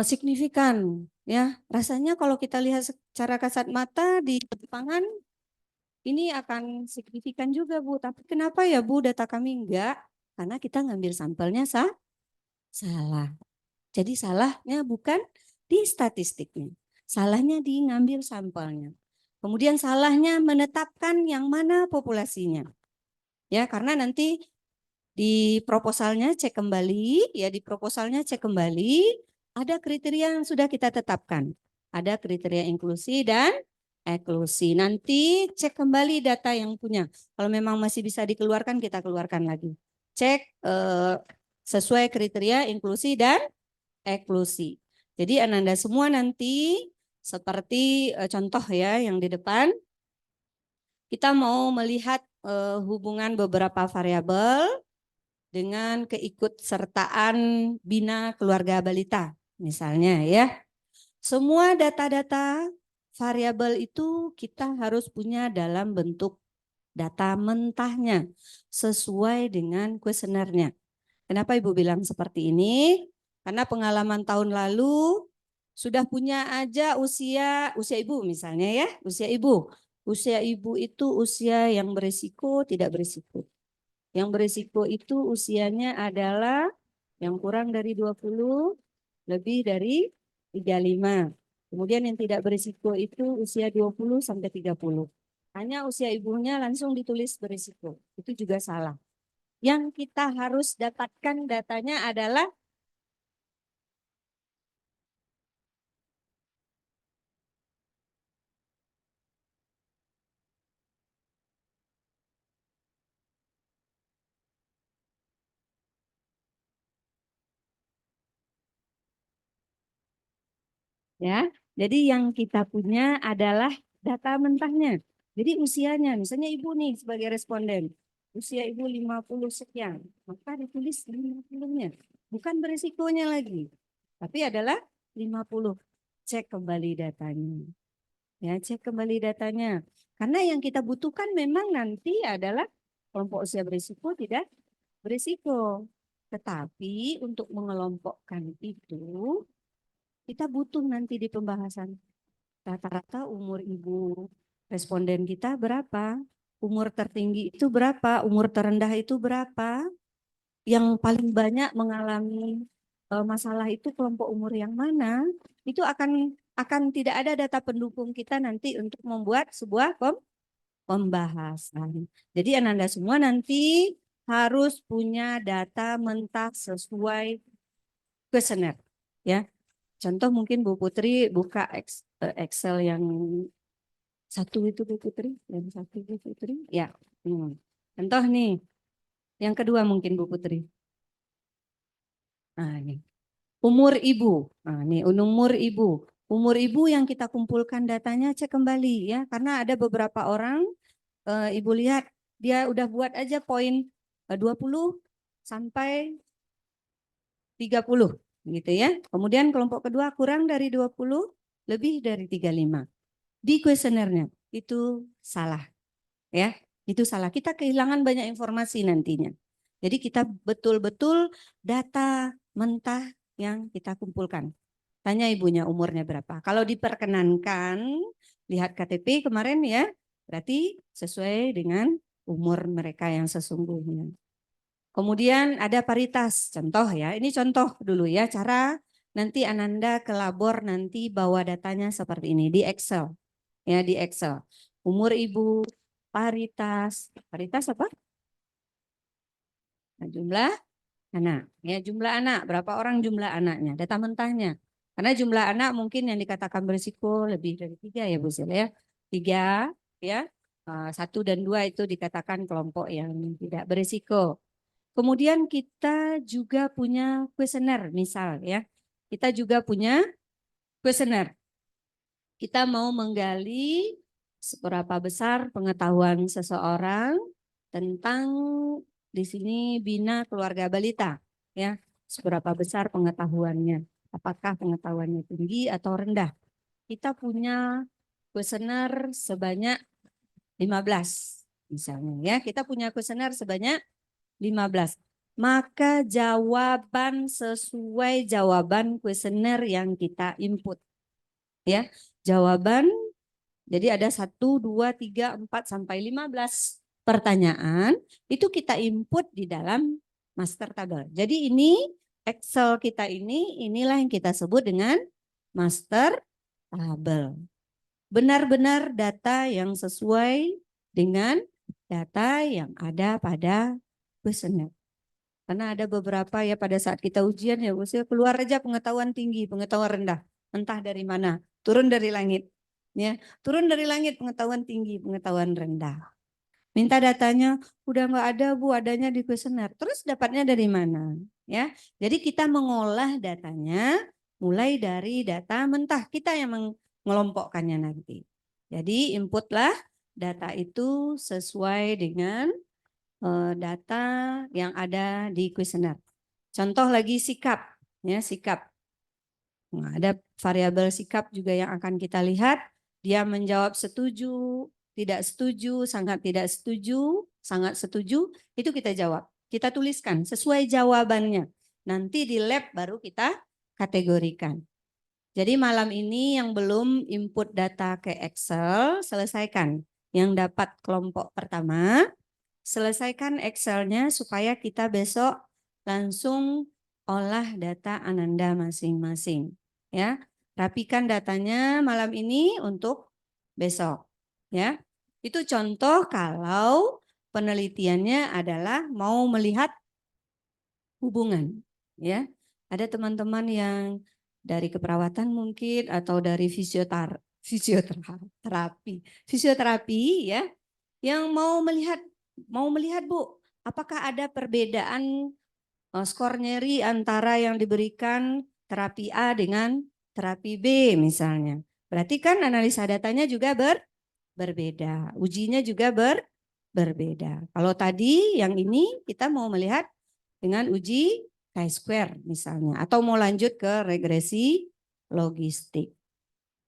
signifikan. Ya, rasanya kalau kita lihat secara kasat mata di lapangan, ini akan signifikan juga, Bu. Tapi kenapa ya, Bu, data kami enggak? Karena kita ngambil sampelnya salah. Jadi salahnya bukan di statistiknya. Salahnya di ngambil sampelnya. Kemudian salahnya menetapkan yang mana populasinya. Ya, karena nanti di proposalnya cek kembali, ya di proposalnya cek kembali, ada kriteria yang sudah kita tetapkan. Ada kriteria inklusi dan eksklusi. Nanti cek kembali data yang punya. Kalau memang masih bisa dikeluarkan, kita keluarkan lagi. Cek sesuai kriteria inklusi dan eksklusi. Jadi Ananda semua nanti seperti contoh ya yang di depan, kita mau melihat hubungan beberapa variabel dengan keikutsertaan bina keluarga balita. Misalnya ya, semua data-data variabel itu kita harus punya dalam bentuk data mentahnya sesuai dengan kuesionernya. Kenapa Ibu bilang seperti ini? Karena pengalaman tahun lalu sudah punya aja usia Ibu misalnya ya, usia Ibu. Usia Ibu itu usia yang berisiko, tidak berisiko. Yang berisiko itu usianya adalah yang kurang dari 20, lebih dari 35. Kemudian yang tidak berisiko itu usia 20 sampai 30. Hanya usia ibunya langsung ditulis berisiko. Itu juga salah. Yang kita harus dapatkan datanya adalah ya. Jadi yang kita punya adalah data mentahnya. Jadi usianya, misalnya ibu nih sebagai responden, usia ibu 50 sekian, maka ditulis 50-nya. Bukan berisikonya lagi, tapi adalah 50. Cek kembali datanya. Ya, cek kembali datanya. Karena yang kita butuhkan memang nanti adalah kelompok usia berisiko, tidak berisiko. Tetapi untuk mengelompokkan itu, kita butuh nanti di pembahasan rata-rata umur ibu responden kita berapa, umur tertinggi itu berapa, umur terendah itu berapa, yang paling banyak mengalami masalah itu kelompok umur yang mana, itu akan tidak ada data pendukung kita nanti untuk membuat sebuah pembahasan. Jadi Ananda semua nanti harus punya data mentah sesuai kuesioner, ya. Contoh mungkin Bu Putri buka Excel yang satu itu Bu Putri, yang satu Bu Putri. Ya. Contoh nih, yang kedua mungkin Bu Putri. Nah, ini. Umur ibu. Nah, ini umur ibu. Umur ibu yang kita kumpulkan datanya cek kembali ya, karena ada beberapa orang ibu lihat dia udah buat aja poin 20 sampai 30 gitu ya. Kemudian kelompok kedua kurang dari 20, lebih dari 35. Di kuesionernya itu salah ya. Itu salah. Kita kehilangan banyak informasi nantinya. Jadi kita betul-betul data mentah yang kita kumpulkan. Tanya ibunya umurnya berapa. Kalau diperkenankan, lihat KTP kemarin ya, berarti sesuai dengan umur mereka yang sesungguhnya. Kemudian ada paritas, contoh ya. Ini contoh dulu ya, cara nanti Ananda ke labor nanti bawa datanya seperti ini di Excel. Ya, di Excel. Umur ibu, paritas apa? Nah, jumlah anak. Ya, jumlah anak, berapa orang jumlah anaknya, data mentahnya. Karena jumlah anak mungkin yang dikatakan berisiko lebih dari 3 ya Bu Sil ya. 3 ya. 1 dan 2 itu dikatakan kelompok yang tidak berisiko. Kemudian kita juga punya kuesioner misal ya. Kita juga punya kuesioner. Kita mau menggali seberapa besar pengetahuan seseorang tentang di sini bina keluarga balita ya. Seberapa besar pengetahuannya? Apakah pengetahuannya tinggi atau rendah? Kita punya kuesioner sebanyak 15 misalnya ya. Kita punya kuesioner sebanyak 15. Maka jawaban sesuai jawaban kuesioner yang kita input. Ya, jawaban jadi ada 1, 2, 3, 4 sampai 15 pertanyaan itu kita input di dalam master table. Jadi ini Excel kita ini inilah yang kita sebut dengan master table. Benar-benar data yang sesuai dengan data yang ada pada kuesioner. Karena ada beberapa ya pada saat kita ujian ya usia keluar aja pengetahuan tinggi, pengetahuan rendah. Entah dari mana, turun dari langit. Ya, turun dari langit pengetahuan tinggi, pengetahuan rendah. Minta datanya, udah nggak ada Bu, adanya di kuesioner. Terus dapatnya dari mana? Ya, jadi kita mengolah datanya mulai dari data mentah. Kita yang mengelompokkannya nanti. Jadi inputlah data itu sesuai dengan data yang ada di kuesioner. Contoh lagi sikap, ya sikap. Nah, ada variabel sikap juga yang akan kita lihat. Dia menjawab setuju, tidak setuju, sangat setuju, itu kita jawab. Kita tuliskan sesuai jawabannya. Nanti di lab baru kita kategorikan. Jadi malam ini yang belum input data ke Excel, selesaikan. Yang dapat kelompok pertama, selesaikan Excel-nya supaya kita besok langsung olah data Ananda masing-masing. Ya, rapikan datanya malam ini untuk besok. Ya, itu contoh kalau penelitiannya adalah mau melihat hubungan. Ya, ada teman-teman yang dari keperawatan mungkin atau dari fisioterapi ya, yang mau melihat Bu, apakah ada perbedaan skor nyeri antara yang diberikan terapi A dengan terapi B misalnya. Berarti kan analisa datanya juga berbeda, ujinya juga berbeda. Kalau tadi yang ini kita mau melihat dengan uji chi-square misalnya, atau mau lanjut ke regresi logistik.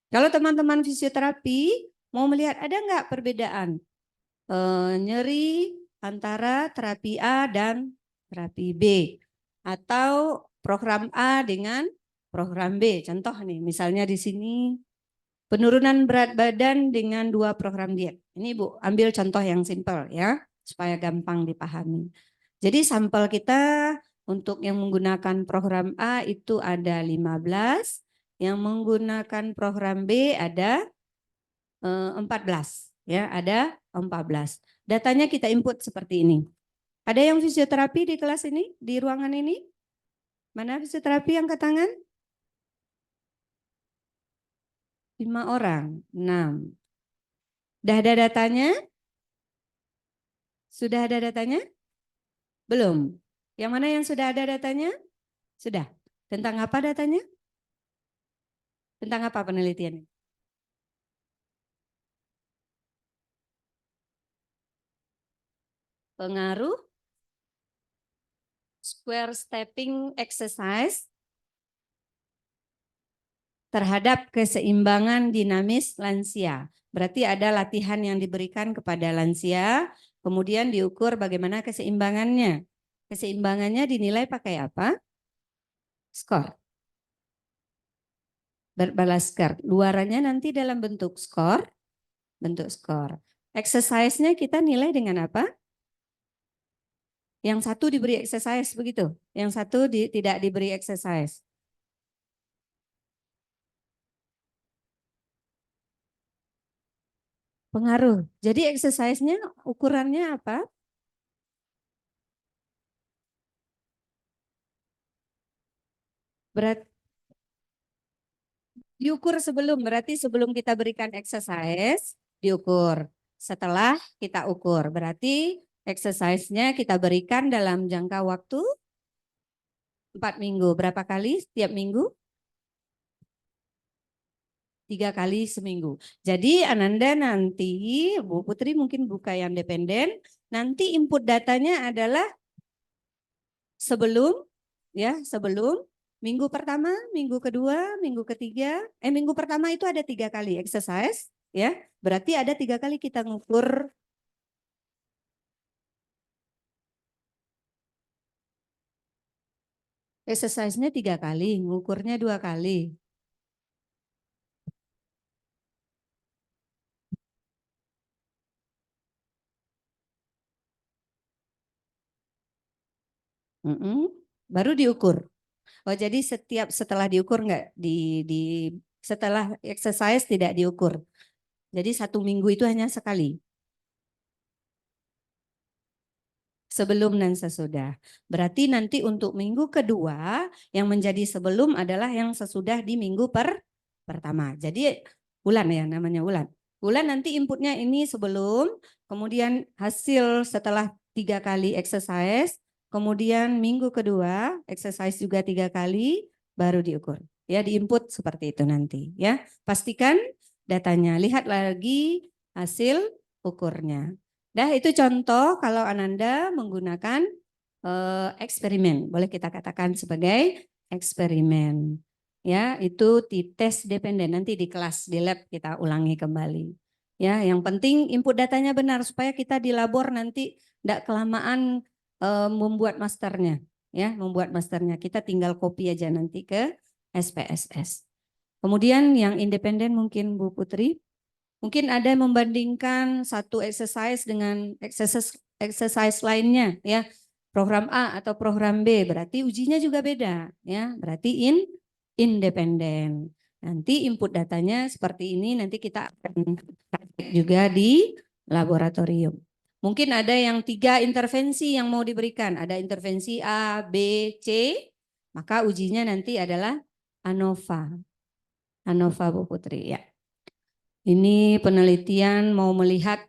Kalau teman-teman fisioterapi mau melihat ada nggak perbedaan nyeri antara terapi A dan terapi B, atau program A dengan program B. Contoh nih, misalnya di sini penurunan berat badan dengan 2 program diet. Ini Bu, ambil contoh yang simpel ya, supaya gampang dipahami. Jadi sampel kita untuk yang menggunakan program A itu ada 15, yang menggunakan program B ada 14. Ya, ada 14. Datanya kita input seperti ini. Ada yang fisioterapi di kelas ini, di ruangan ini? Mana fisioterapi angkat tangan? 5 orang, 6. Udah ada datanya? Sudah ada datanya? Belum. Yang mana yang sudah ada datanya? Sudah. Tentang apa datanya? Tentang apa penelitiannya? Pengaruh square stepping exercise terhadap keseimbangan dinamis lansia. Berarti ada latihan yang diberikan kepada lansia, kemudian diukur bagaimana keseimbangannya. Keseimbangannya dinilai pakai apa? Skor. Berbalas skor. Luarannya nanti dalam bentuk skor. Bentuk skor. Exercise-nya kita nilai dengan apa? Yang satu diberi exercise begitu. Yang satu tidak diberi exercise. Pengaruh. Jadi exercise-nya ukurannya apa? Berat diukur sebelum, berarti sebelum kita berikan exercise diukur. Setelah kita ukur, berarti exercise-nya kita berikan dalam jangka waktu 4 minggu. Berapa kali setiap minggu? 3 kali seminggu. Jadi Ananda nanti, Bu Putri mungkin buka yang dependen, nanti input datanya adalah sebelum, ya sebelum minggu pertama, minggu kedua, minggu ketiga, minggu pertama itu ada 3 kali exercise, ya berarti ada 3 kali kita ngukur exercise-nya 3 kali, ngukurnya 2 kali. Baru diukur. Oh jadi setelah diukur enggak setelah exercise tidak diukur. Jadi 1 minggu itu hanya sekali. Sebelum dan sesudah. Berarti nanti untuk minggu kedua yang menjadi sebelum adalah yang sesudah di minggu pertama. Jadi bulan ya namanya bulan. Bulan nanti inputnya ini sebelum, kemudian hasil setelah 3 kali exercise, kemudian minggu kedua exercise juga 3 kali baru diukur. Ya diinput seperti itu nanti ya. Pastikan datanya, lihat lagi hasil ukurnya. Nah itu contoh kalau Ananda menggunakan eksperimen, boleh kita katakan sebagai eksperimen. Ya itu di tes dependen, nanti di kelas, di lab kita ulangi kembali. Ya yang penting input datanya benar supaya kita di labor nanti tidak kelamaan membuat masternya. Ya membuat masternya, kita tinggal copy aja nanti ke SPSS. Kemudian yang independen mungkin Bu Putri. Mungkin ada yang membandingkan satu exercise dengan exercise lainnya ya. Program A atau program B berarti ujinya juga beda ya. Berarti independen. Nanti input datanya seperti ini nanti kita akan praktek juga di laboratorium. Mungkin ada yang 3 intervensi yang mau diberikan. Ada intervensi A, B, C. Maka ujinya nanti adalah ANOVA. ANOVA Bu Putri ya. Ini penelitian mau melihat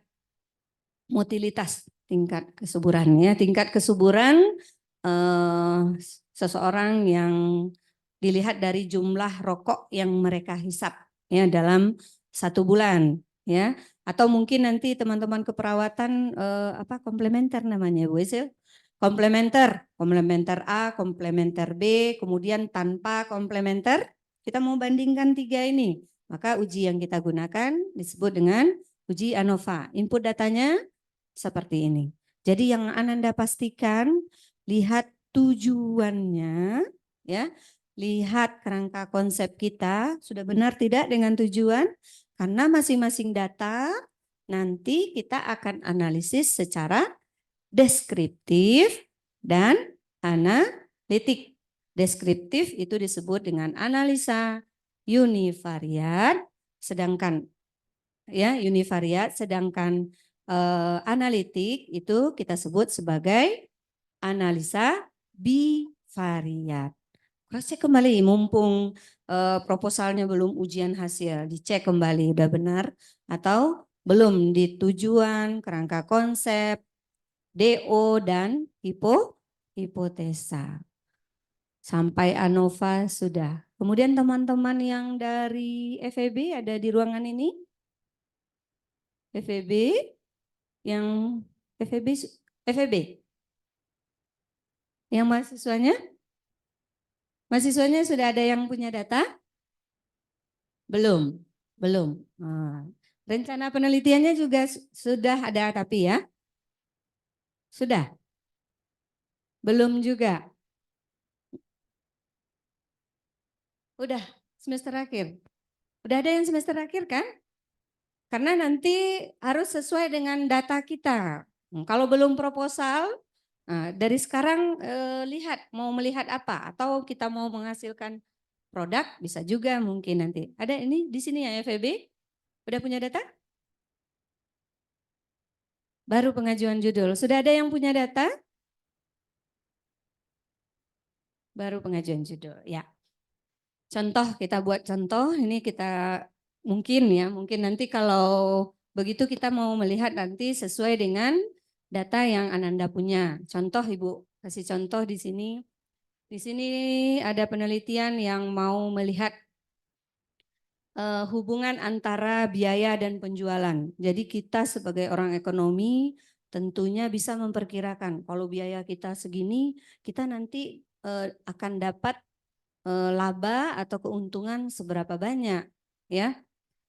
motilitas tingkat kesuburannya, tingkat kesuburan seseorang yang dilihat dari jumlah rokok yang mereka hisap ya dalam 1 bulan ya. Atau mungkin nanti teman-teman keperawatan komplementer namanya Bu Esil. Komplementer A, komplementer B, kemudian tanpa komplementer. Kita mau bandingkan 3 ini. Maka uji yang kita gunakan disebut dengan uji ANOVA. Input datanya seperti ini. Jadi yang Ananda pastikan, lihat tujuannya, ya, lihat kerangka konsep kita sudah benar tidak dengan tujuan, karena masing-masing data nanti kita akan analisis secara deskriptif dan analitik. Deskriptif itu disebut dengan analisa univariat, sedangkan analitik itu kita sebut sebagai analisa bivariat. Cross check kembali mumpung proposalnya belum ujian hasil, dicek kembali udah benar atau belum di tujuan, kerangka konsep, DO dan hipotesa. Sampai ANOVA sudah. Kemudian teman-teman yang dari FEB ada di ruangan ini? FEB yang FEB yang mahasiswanya sudah ada yang punya data? Belum. Nah, rencana penelitiannya juga sudah ada tapi ya? Sudah? Belum juga? Udah semester akhir? Udah ada yang semester akhir kan? Karena nanti harus sesuai dengan data kita. Kalau belum proposal, dari sekarang lihat mau melihat apa atau kita mau menghasilkan produk bisa juga mungkin nanti. Ada ini di sini ya FEB? Udah punya data? Baru pengajuan judul. Sudah ada yang punya data? Baru pengajuan judul, ya. Contoh, kita buat contoh, ini kita mungkin nanti kalau begitu kita mau melihat nanti sesuai dengan data yang Ananda punya. Contoh Ibu, kasih contoh di sini. Di sini ada penelitian yang mau melihat hubungan antara biaya dan penjualan. Jadi kita sebagai orang ekonomi tentunya bisa memperkirakan kalau biaya kita segini, kita nanti akan dapat laba atau keuntungan seberapa banyak, ya.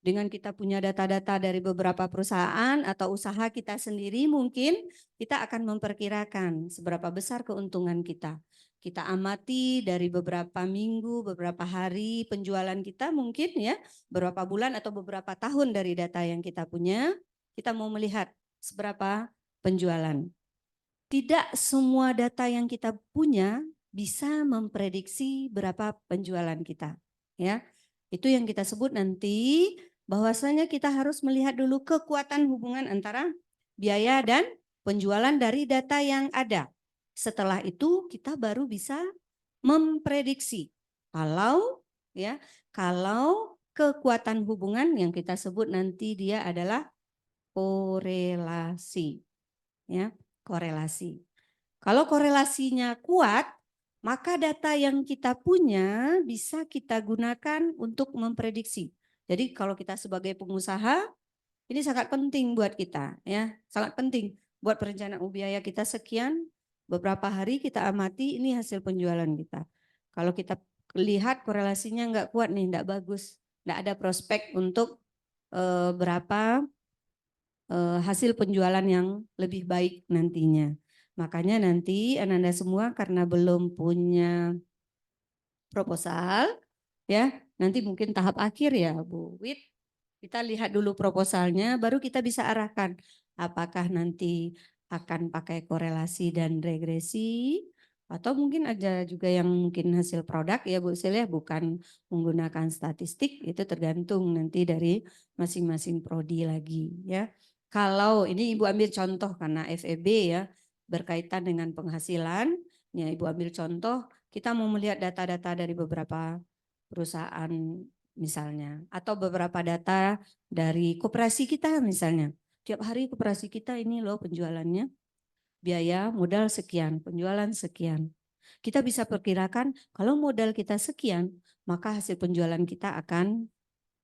Dengan kita punya data-data dari beberapa perusahaan atau usaha kita sendiri, mungkin kita akan memperkirakan seberapa besar keuntungan kita. Kita amati dari beberapa minggu, beberapa hari penjualan kita mungkin ya, beberapa bulan atau beberapa tahun dari data yang kita punya, kita mau melihat seberapa penjualan. Tidak semua data yang kita punya bisa memprediksi berapa penjualan kita, ya. Itu yang kita sebut nanti bahwasanya kita harus melihat dulu kekuatan hubungan antara biaya dan penjualan dari data yang ada. Setelah itu kita baru bisa memprediksi kalau kekuatan hubungan yang kita sebut nanti dia adalah korelasi, ya, korelasi. Kalau korelasinya kuat, maka data yang kita punya bisa kita gunakan untuk memprediksi. Jadi kalau kita sebagai pengusaha, ini sangat penting buat kita, ya, sangat penting buat perencanaan biaya kita sekian, beberapa hari kita amati ini hasil penjualan kita. Kalau kita lihat korelasinya nggak kuat nih, nggak bagus, nggak ada prospek untuk berapa hasil penjualan yang lebih baik nantinya. Makanya nanti Ananda semua karena belum punya proposal, ya nanti mungkin tahap akhir ya Bu Wit, kita lihat dulu proposalnya, baru kita bisa arahkan apakah nanti akan pakai korelasi dan regresi, atau mungkin ada juga yang mungkin hasil produk ya Bu Sil ya, bukan menggunakan statistik, itu tergantung nanti dari masing-masing prodi lagi ya. Kalau ini Ibu ambil contoh karena FEB ya, berkaitan dengan penghasilan, ya Ibu ambil contoh, kita mau melihat data-data dari beberapa perusahaan misalnya, atau beberapa data dari koperasi kita misalnya. Tiap hari koperasi kita ini loh penjualannya, biaya modal sekian, penjualan sekian. Kita bisa perkirakan kalau modal kita sekian, maka hasil penjualan kita akan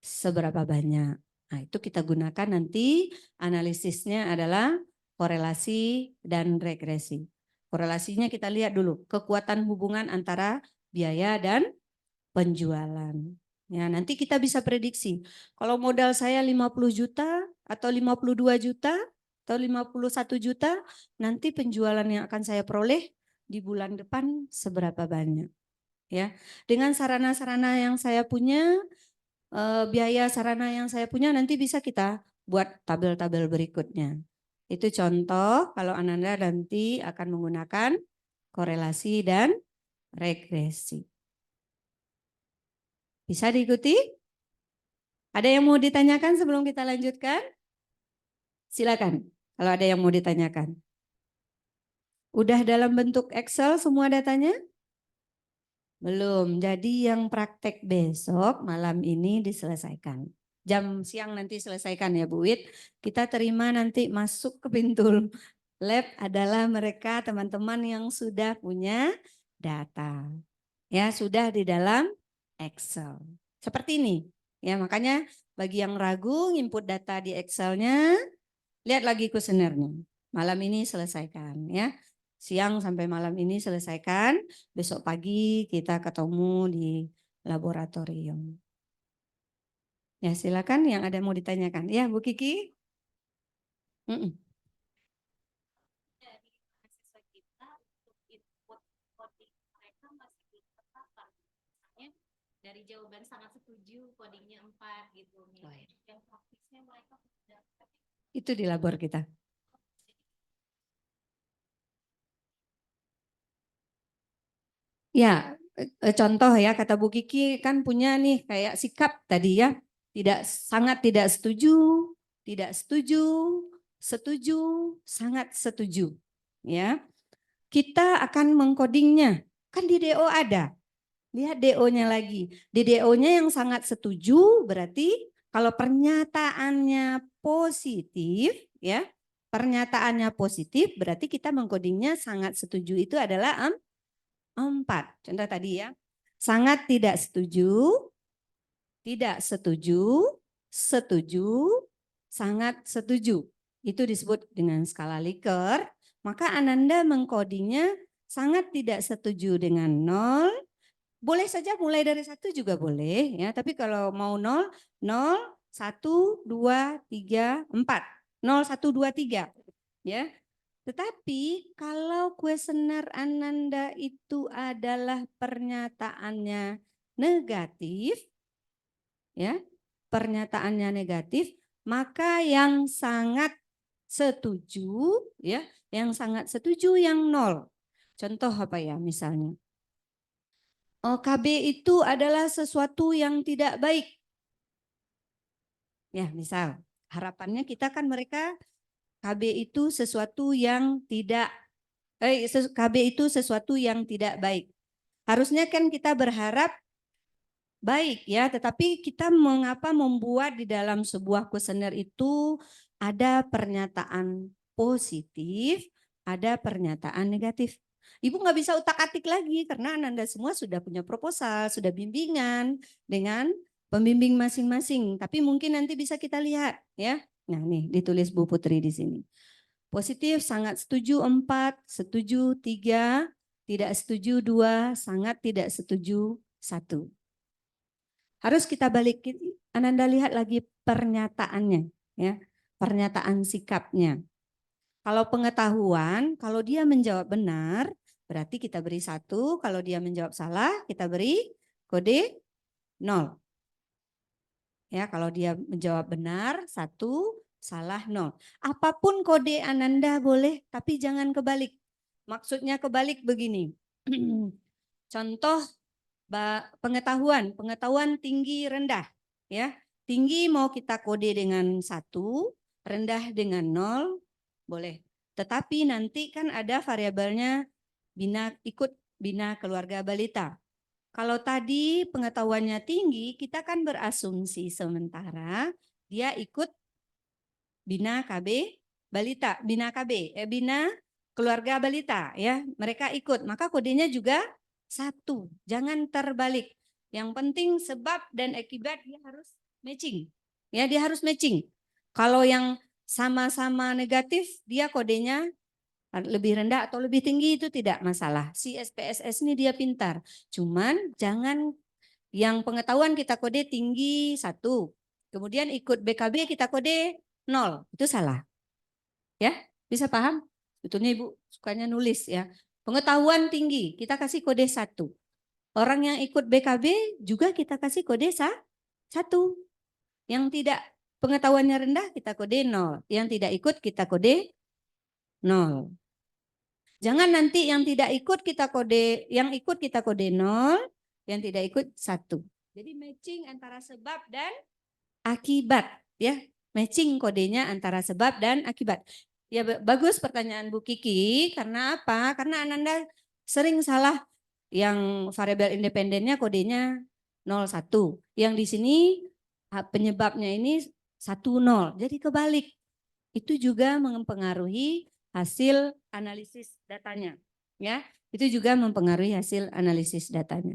seberapa banyak. Nah, itu kita gunakan nanti analisisnya adalah korelasi dan regresi. Korelasinya kita lihat dulu, kekuatan hubungan antara biaya dan penjualan. Ya, nanti kita bisa prediksi. Kalau modal saya 50 juta atau 52 juta atau 51 juta, nanti penjualan yang akan saya peroleh di bulan depan seberapa banyak. Ya, dengan sarana-sarana yang saya punya, biaya sarana yang saya punya nanti bisa kita buat tabel-tabel berikutnya. Itu contoh kalau Ananda nanti akan menggunakan korelasi dan regresi. Bisa diikuti? Ada yang mau ditanyakan sebelum kita lanjutkan? Silakan kalau ada yang mau ditanyakan. Udah dalam bentuk Excel semua datanya? Belum. Jadi yang praktek besok malam ini diselesaikan. Jam siang nanti selesaikan ya Bu Wit. Kita terima nanti masuk ke pintu lab adalah mereka teman-teman yang sudah punya data. Ya, sudah di dalam Excel. Seperti ini. Ya, makanya bagi yang ragu input data di Excelnya, lihat lagi kuesionernya. Malam ini selesaikan ya. Siang sampai malam ini selesaikan. Besok pagi kita ketemu di laboratorium. Ya, silakan yang ada mau ditanyakan. Ya, Bu Kiki. Mm-mm. Dari mahasiswa kita untuk input coding mereka masih belum terpapar. Misalnya dari jawaban sangat setuju codingnya 4 gitu. Yang praktisnya mereka sudah Itu di labor kita. Ya, contoh ya kata Bu Kiki kan punya nih kayak sikap tadi ya. Sangat tidak setuju, setuju, sangat setuju. Ya. Kita akan mengkodingnya. Kan di DO ada. Lihat DO-nya lagi. Di DO-nya yang sangat setuju berarti kalau pernyataannya positif ya. Pernyataannya positif berarti kita mengkodingnya sangat setuju itu adalah 4. Contoh tadi ya. Sangat tidak setuju, setuju, sangat setuju. Itu disebut dengan skala Likert. Maka Ananda mengkodingnya sangat tidak setuju dengan 0. Boleh saja mulai dari 1 juga boleh ya. Tapi kalau mau 0, 0, 1, 2, 3, 4. 0, 1, 2, 3. Ya. Tetapi kalau kuesioner Ananda itu adalah pernyataannya negatif, ya, pernyataannya negatif, maka yang sangat setuju, ya, yang sangat setuju yang 0. Contoh apa ya misalnya? KB itu adalah sesuatu yang tidak baik. Ya, misal harapannya kita kan mereka KB itu sesuatu yang tidak KB itu sesuatu yang tidak baik. Harusnya kan kita berharap baik ya, tetapi kita mengapa membuat di dalam sebuah kuesioner itu ada pernyataan positif, ada pernyataan negatif. Ibu nggak bisa utak-atik lagi karena Anda semua sudah punya proposal, sudah bimbingan dengan pembimbing masing-masing. Tapi mungkin nanti bisa kita lihat ya. Nah nih ditulis Bu Putri di sini. Positif sangat setuju 4, setuju 3, tidak setuju 2, sangat tidak setuju 1. Harus kita balik, Ananda lihat lagi pernyataannya, ya, pernyataan sikapnya. Kalau pengetahuan, kalau dia menjawab benar, berarti kita beri 1. Kalau dia menjawab salah, kita beri kode 0. Ya, kalau dia menjawab benar 1, salah 0. Apapun kode Ananda boleh, tapi jangan kebalik. Maksudnya kebalik begini. Contoh pengetahuan tinggi rendah. Ya, tinggi mau kita kode dengan 1, rendah dengan 0, boleh. Tetapi nanti kan ada variabelnya ikut bina keluarga balita. Kalau tadi pengetahuannya tinggi, kita kan berasumsi sementara dia ikut bina KB balita, bina keluarga balita ya. Mereka ikut, maka kodenya juga 1. Jangan terbalik. Yang penting sebab dan akibat dia harus matching. Ya, dia harus matching. Kalau yang sama-sama negatif, dia kodenya lebih rendah atau lebih tinggi itu tidak masalah. Si SPSS ini dia pintar. Cuman jangan yang pengetahuan kita kode tinggi 1. Kemudian ikut BKB kita kode 0. Itu salah. Ya, bisa paham? Betulnya Ibu sukanya nulis ya. Pengetahuan tinggi, kita kasih kode 1. Orang yang ikut BKB juga kita kasih kode 1. Yang tidak pengetahuannya rendah kita kode 0. Yang tidak ikut kita kode 0. Jangan nanti yang tidak ikut kita kode, yang ikut kita kode 0, yang tidak ikut 1. Jadi matching antara sebab dan akibat ya. Matching kodenya antara sebab dan akibat. Ya bagus pertanyaan Bu Kiki, karena apa? Karena Ananda sering salah Yang variabel independennya kodenya 01. Yang di sini penyebabnya ini 10. Jadi kebalik. Itu juga mempengaruhi hasil analisis datanya. Ya, itu juga mempengaruhi hasil analisis datanya.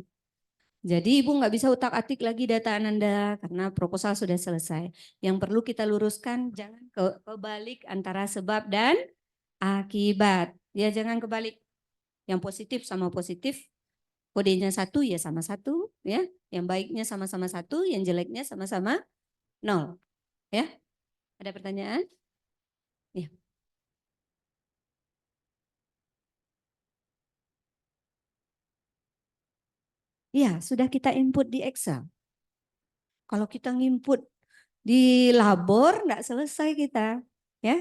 Jadi Ibu nggak bisa utak-atik lagi data Ananda karena proposal sudah selesai. Yang perlu kita luruskan jangan kebalik antara sebab dan akibat. Ya jangan kebalik. Yang positif sama positif, kodenya 1 ya sama 1, ya. Yang baiknya sama-sama 1, yang jeleknya sama-sama 0. Ya. Ada pertanyaan? Ya. Ya, sudah kita input di Excel. Kalau kita nginput di labor enggak selesai kita, ya.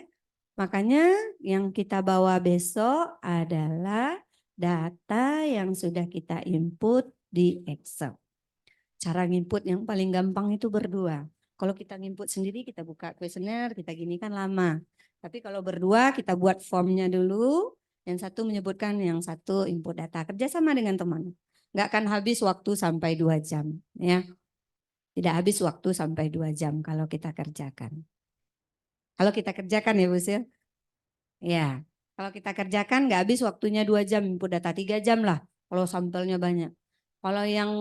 Makanya yang kita bawa besok adalah data yang sudah kita input di Excel. Cara nginput yang paling gampang itu berdua. Kalau kita nginput sendiri, kita buka kuesioner, kita gini kan lama. Tapi kalau berdua, kita buat formnya dulu. Yang satu menyebutkan, yang satu input data. Kerjasama dengan teman. Nggak akan habis waktu sampai 2 jam. Ya. Tidak habis waktu sampai 2 jam kalau kita kerjakan. Kalau kita kerjakan ya Bu Sil. Ya, kalau kita kerjakan nggak habis waktunya 2 jam, input data 3 jam lah. Kalau sampelnya banyak. Kalau yang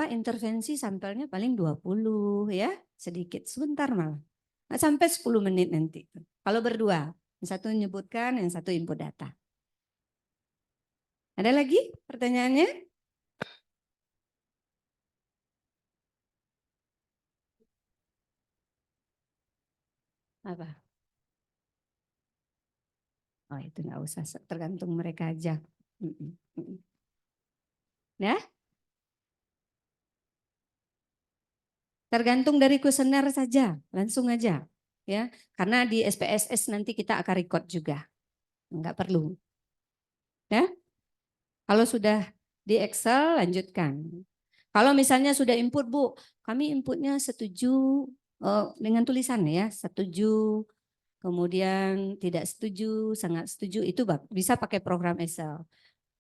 intervensi sampelnya paling 20 ya, sedikit sebentar malah. Nggak sampai 10 menit nanti. Kalau berdua, yang satu menyebutkan, yang satu input data. Ada lagi pertanyaannya? Apa? Oh itu nggak usah, tergantung mereka aja. Ya? Tergantung dari kuesioner saja, langsung aja. Ya, karena di SPSS nanti kita akan record juga. Enggak perlu. Ya? Kalau sudah di Excel lanjutkan. Kalau misalnya sudah input Bu, kami inputnya setuju dengan tulisan ya, setuju, kemudian tidak setuju, sangat setuju, itu bisa pakai program Excel.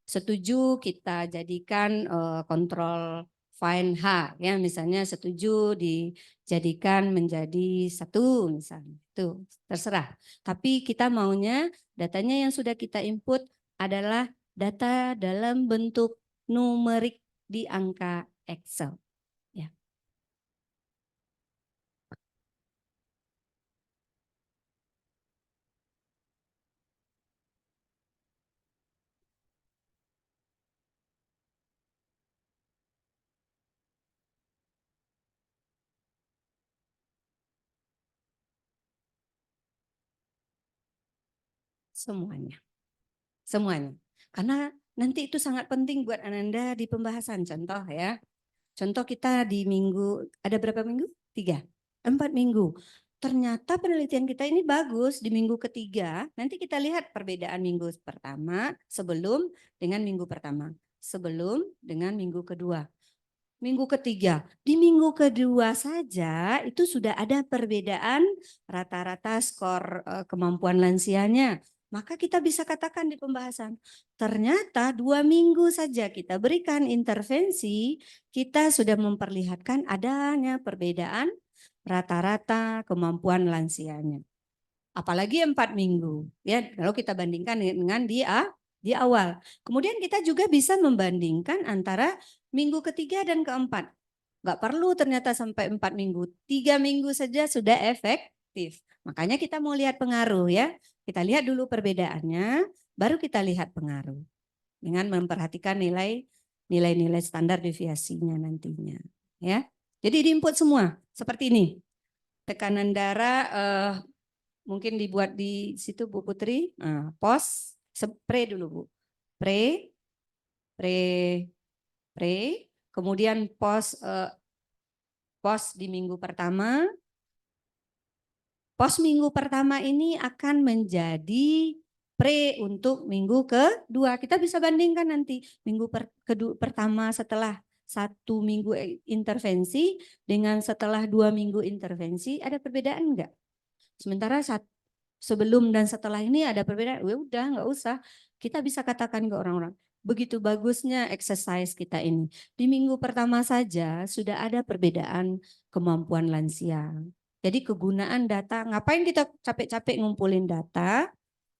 Setuju kita jadikan kontrol find H ya, misalnya setuju dijadikan menjadi 1 misalnya, itu terserah. Tapi kita maunya datanya yang sudah kita input adalah data dalam bentuk numerik di angka Excel. Ya. Semuanya. Semuanya. Karena nanti itu sangat penting buat Ananda di pembahasan. Contoh ya. Contoh kita di minggu, ada berapa minggu? 3, 4 minggu. Ternyata penelitian kita ini bagus di minggu ketiga. Nanti kita lihat perbedaan minggu pertama sebelum dengan minggu pertama. Sebelum dengan minggu kedua. Minggu ketiga. Di minggu kedua saja itu sudah ada perbedaan rata-rata skor kemampuan lansianya. Maka kita bisa katakan di pembahasan, ternyata 2 minggu saja kita berikan intervensi, kita sudah memperlihatkan adanya perbedaan rata-rata kemampuan lansianya. Apalagi 4 minggu, ya kalau kita bandingkan dengan di awal. Kemudian kita juga bisa membandingkan antara minggu ketiga dan keempat. Nggak perlu ternyata sampai 4 minggu, 3 minggu saja sudah efektif. Makanya kita mau lihat pengaruh ya. Kita lihat dulu perbedaannya, baru kita lihat pengaruh. Dengan memperhatikan nilai-nilai standar deviasinya nantinya. Ya. Jadi diinput semua, seperti ini. Tekanan darah mungkin dibuat di situ Bu Putri. Pos, spray dulu Bu. Pre, kemudian pos di minggu pertama. Pos minggu pertama ini akan menjadi pre untuk minggu kedua. Kita bisa bandingkan nanti minggu pertama setelah 1 minggu intervensi dengan setelah 2 minggu intervensi, ada perbedaan enggak? Sementara sebelum dan setelah ini ada perbedaan, udah nggak usah. Kita bisa katakan ke orang-orang, begitu bagusnya exercise kita ini. Di minggu pertama saja sudah ada perbedaan kemampuan lansia. Jadi kegunaan data, ngapain kita capek-capek ngumpulin data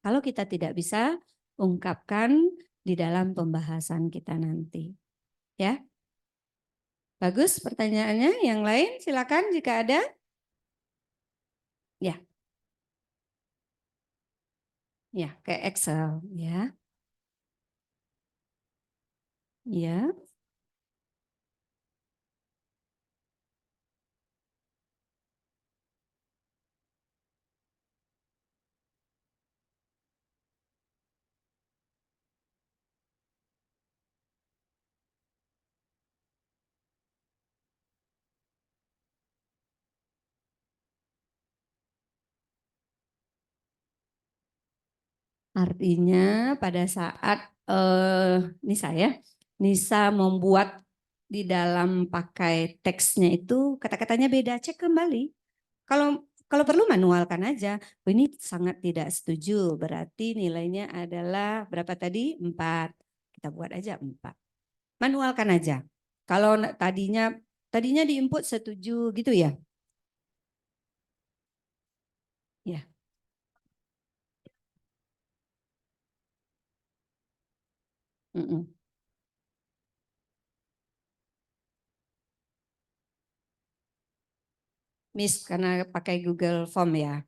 kalau kita tidak bisa ungkapkan di dalam pembahasan kita nanti. Ya. Bagus pertanyaannya. Yang lain silakan jika ada. Ya. Ya, kayak Excel ya. Ya. Artinya pada saat Nisa membuat di dalam pakai teksnya itu kata-katanya beda, cek kembali. Kalau perlu manualkan aja. Oh, ini sangat tidak setuju, berarti nilainya adalah berapa tadi? 4. Kita buat aja 4. Manualkan aja. Kalau tadinya di input setuju gitu ya. Ya. Miss karena pakai Google Form ya.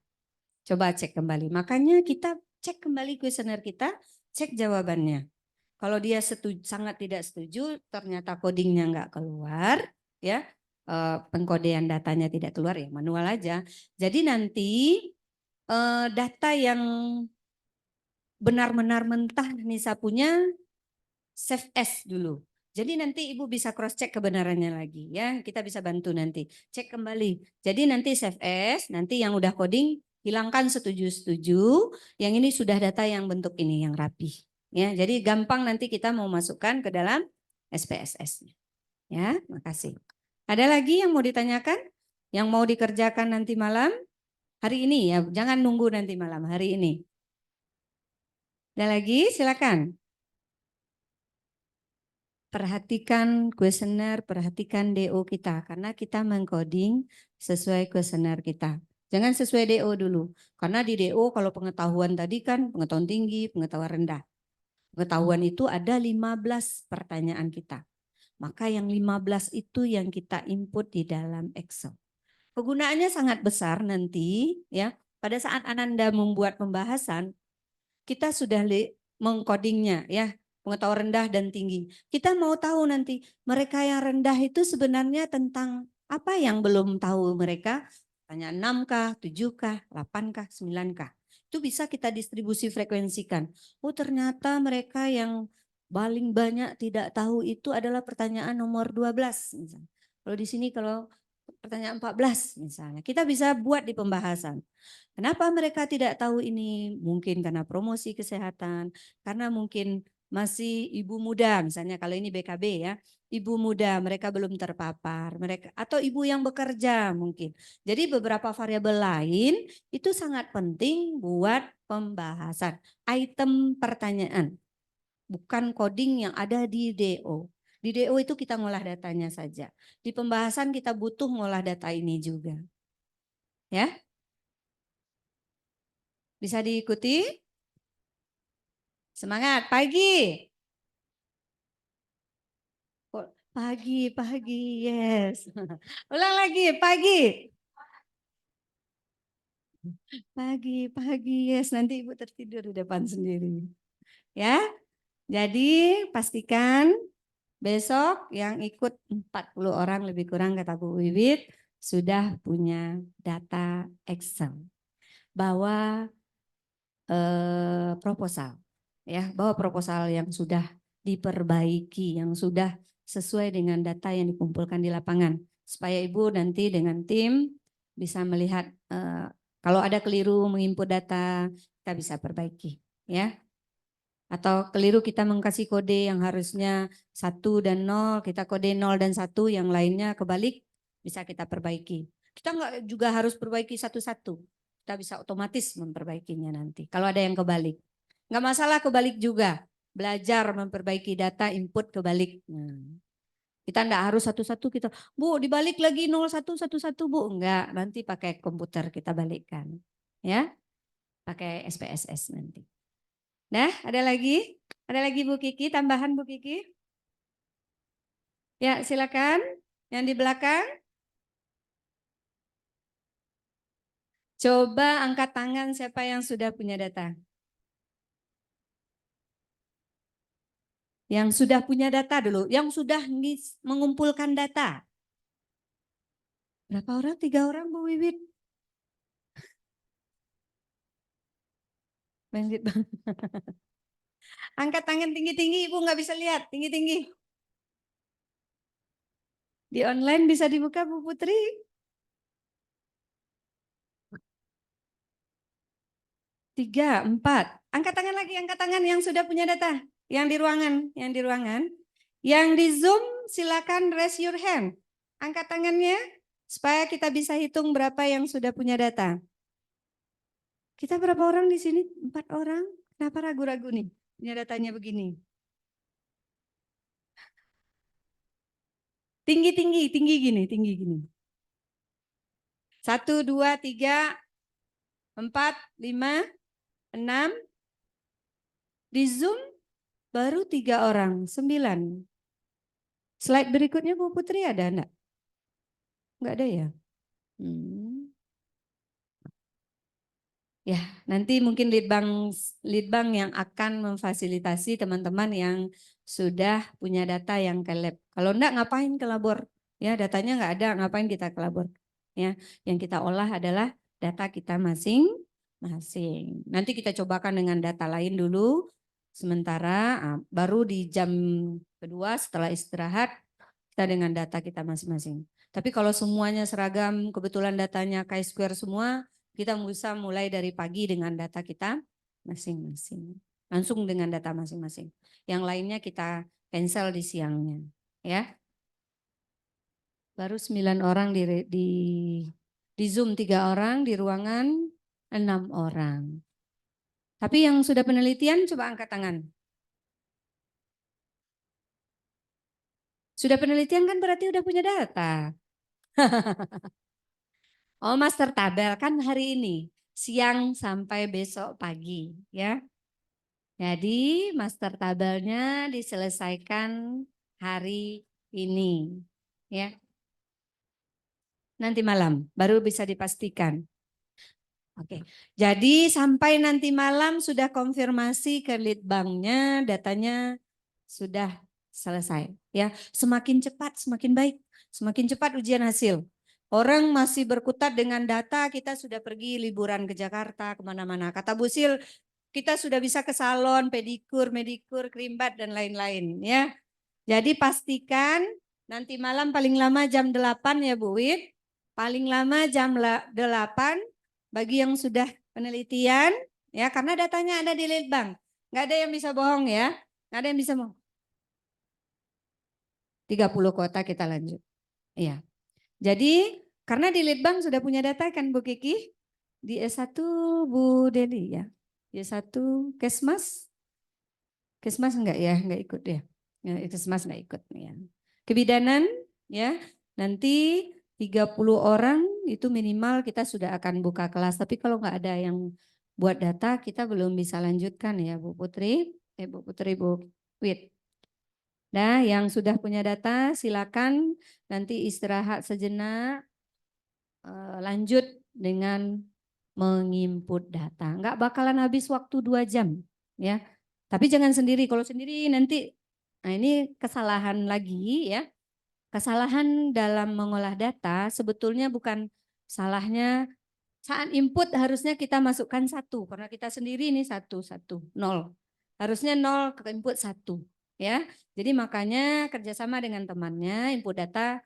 Coba cek kembali. Makanya kita cek kembali kuesioner kita, cek jawabannya. Kalau dia sangat tidak setuju, ternyata codingnya nggak keluar, ya pengkodean datanya tidak keluar, ya manual aja. Jadi nanti data yang benar-benar mentah Nisa punya, save as dulu. Jadi nanti Ibu bisa cross check kebenarannya lagi ya. Kita bisa bantu nanti. Cek kembali. Jadi nanti save as, nanti yang udah coding hilangkan setuju-setuju. Yang ini sudah data yang bentuk ini yang rapi. Ya, jadi gampang nanti kita mau masukkan ke dalam SPSS-nya. Ya, makasih. Ada lagi yang mau ditanyakan? Yang mau dikerjakan nanti malam? Hari ini ya, jangan nunggu nanti malam, hari ini. Ada lagi? Silakan. Perhatikan kuesioner, perhatikan DO kita karena kita mengcoding sesuai kuesioner kita. Jangan sesuai DO dulu. Karena di DO kalau pengetahuan tadi kan pengetahuan tinggi, pengetahuan rendah. Pengetahuan itu ada 15 pertanyaan kita. Maka yang 15 itu yang kita input di dalam Excel. Kegunaannya sangat besar nanti ya. Pada saat Ananda membuat pembahasan, kita sudah mengcodingnya ya. Pengetahuan rendah dan tinggi. Kita mau tahu nanti mereka yang rendah itu sebenarnya tentang apa yang belum tahu mereka. Tanya 6K, 7K, 8K, 9K. Itu bisa kita distribusi frekuensikan. Oh ternyata mereka yang paling banyak tidak tahu itu adalah pertanyaan nomor 12. Misalnya. Kalau di sini kalau pertanyaan 14 misalnya. Kita bisa buat di pembahasan. Kenapa mereka tidak tahu ini? Mungkin karena promosi kesehatan, karena mungkin masih ibu muda, misalnya kalau ini BKB ya, ibu muda mereka belum terpapar, mereka atau ibu yang bekerja mungkin. Jadi beberapa variabel lain itu sangat penting buat pembahasan. Item pertanyaan, bukan coding yang ada di DO. Di DO itu kita ngolah datanya saja. Di pembahasan kita butuh ngolah data ini juga. Ya. Bisa diikuti? Semangat, pagi. Pagi, yes. Ulang lagi, pagi. Pagi, yes. Nanti Ibu tertidur di depan sendiri. Ya, jadi pastikan besok yang ikut 40 orang lebih kurang kata Bu Wiwit sudah punya data Excel. Bawa proposal. Ya, bawa proposal yang sudah diperbaiki, yang sudah sesuai dengan data yang dikumpulkan di lapangan, supaya Ibu nanti dengan tim bisa melihat kalau ada keliru menginput data, kita bisa perbaiki, ya. Atau keliru kita mengkasih kode yang harusnya 1 dan 0, kita kode 0 dan 1, yang lainnya kebalik, bisa kita perbaiki. Kita nggak juga harus perbaiki satu-satu, kita bisa otomatis memperbaikinya nanti. Kalau ada yang kebalik, nggak masalah kebalik juga. belajar memperbaiki data input kebalik. Nah, kita enggak harus satu-satu kita, Bu, dibalik lagi 0111 Bu. Enggak, nanti pakai komputer kita balikkan. Ya, pakai SPSS nanti. Nah, ada lagi? Ada lagi Bu Kiki, tambahan Bu Kiki? Ya, silakan. Yang di belakang. Coba angkat tangan siapa yang sudah punya data. Yang sudah punya data dulu, yang sudah mengumpulkan data. Berapa orang? 3 orang Bu Wiwit. Bandit Bang. Angkat tangan tinggi-tinggi, Ibu nggak bisa lihat, tinggi-tinggi. Di online bisa dibuka Bu Putri. Tiga, 4. Angkat tangan lagi, angkat tangan yang sudah punya data. Yang di ruangan, yang di ruangan. Yang di Zoom silakan raise your hand. Angkat tangannya supaya kita bisa hitung berapa yang sudah punya data. Kita berapa orang di sini? 4 orang. Kenapa ragu-ragu nih? Punya datanya begini. Tinggi-tinggi, tinggi gini, tinggi gini. 1, 2, 3, 4, 5, 6. Di Zoom baru 3 orang, 9. Slide berikutnya Bu Putri ada enggak? Enggak ada ya? Ya, nanti mungkin Litbang yang akan memfasilitasi teman-teman yang sudah punya data yang ke lab. Kalau enggak ngapain ke labor? Ya, datanya enggak ada, ngapain kita ke labor? Ya, yang kita olah adalah data kita masing-masing. Nanti kita cobakan dengan data lain dulu. Sementara baru di jam kedua setelah istirahat kita dengan data kita masing-masing. Tapi kalau semuanya seragam, kebetulan datanya chi-square semua, kita bisa mulai dari pagi dengan data kita masing-masing. Langsung dengan data masing-masing. Yang lainnya kita cancel di siangnya. Ya. Baru 9 orang di Zoom 3 orang, di ruangan 6 orang. Tapi yang sudah penelitian coba angkat tangan. Sudah penelitian kan berarti udah punya data. Oh, master tabel kan hari ini siang sampai besok pagi ya. Jadi master tabelnya diselesaikan hari ini ya. Nanti malam baru bisa dipastikan. Oke. Jadi sampai nanti malam sudah konfirmasi ke Litbangnya datanya sudah selesai ya. Semakin cepat semakin baik. Semakin cepat ujian hasil. Orang masih berkutat dengan data, kita sudah pergi liburan ke Jakarta, kemana-mana. Kata Bu Sil, kita sudah bisa ke salon, pedikur, medikur, krimbat, dan lain-lain. Ya. Jadi pastikan nanti malam paling lama jam 8 ya Bu Wid. Paling lama jam 8 bagi yang sudah penelitian. Ya, karena datanya ada di Litbang. Nggak ada yang bisa bohong ya. Nggak ada yang bisa bohong. 30 kota kita lanjut. Iya. Jadi karena di Litbang sudah punya data kan Bu Kiki? Di S1 Bu Deli ya. Di S1 Kesmas? Kesmas enggak ya? Enggak ikut ya. Kesmas enggak ikut ya. Kebidanan ya. Nanti 30 orang itu minimal kita sudah akan buka kelas. Tapi kalau enggak ada yang buat data kita belum bisa lanjutkan ya Bu Putri. Bu Putri, Bu Wit. Nah, yang sudah punya data silakan nanti istirahat sejenak, lanjut dengan menginput data. Enggak bakalan habis waktu 2 jam, ya. Tapi jangan sendiri. Kalau sendiri nanti, nah ini kesalahan lagi ya. Kesalahan dalam mengolah data sebetulnya bukan salahnya saat input harusnya kita masukkan 1 karena kita sendiri ini 1, 0. Harusnya 0 ke input 1. Ya, jadi makanya kerjasama dengan temannya, input data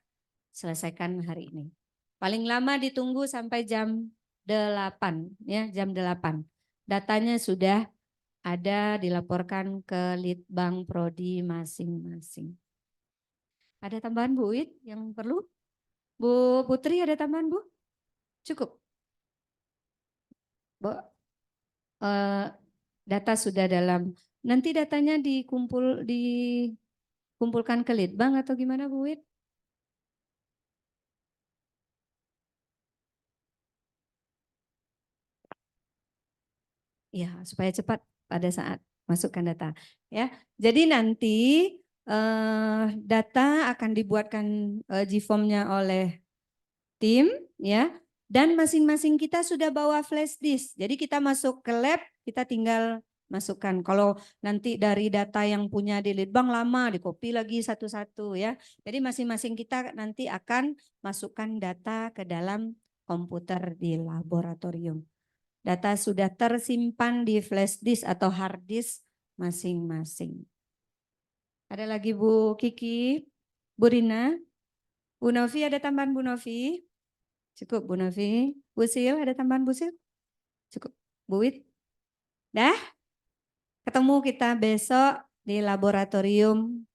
selesaikan hari ini. Paling lama ditunggu sampai jam 8, ya jam 8. Datanya sudah ada dilaporkan ke Litbang Prodi masing-masing. Ada tambahan Bu Wid yang perlu? Bu Putri ada tambahan Bu? Cukup? Bu, data sudah dalam Nanti datanya dikumpulkan ke Litbang atau gimana Bu Wit? Ya, supaya cepat pada saat masukkan data. Ya, jadi nanti data akan dibuatkan G-form-nya oleh tim, ya. Dan masing-masing kita sudah bawa flash disk. Jadi kita masuk ke lab, kita tinggal masukkan. Kalau nanti dari data yang punya di Litbang lama, di copy lagi satu-satu ya. Jadi masing-masing kita nanti akan masukkan data ke dalam komputer di laboratorium. Data sudah tersimpan di flash disk atau hard disk masing-masing. Ada lagi Bu Kiki, Bu Rina, Bu Novi, ada tambahan Bu Novi? Cukup Bu Novi. Bu Sil, ada tambahan Bu Sil? Cukup. Bu Wit? Dah? Ketemu kita besok di laboratorium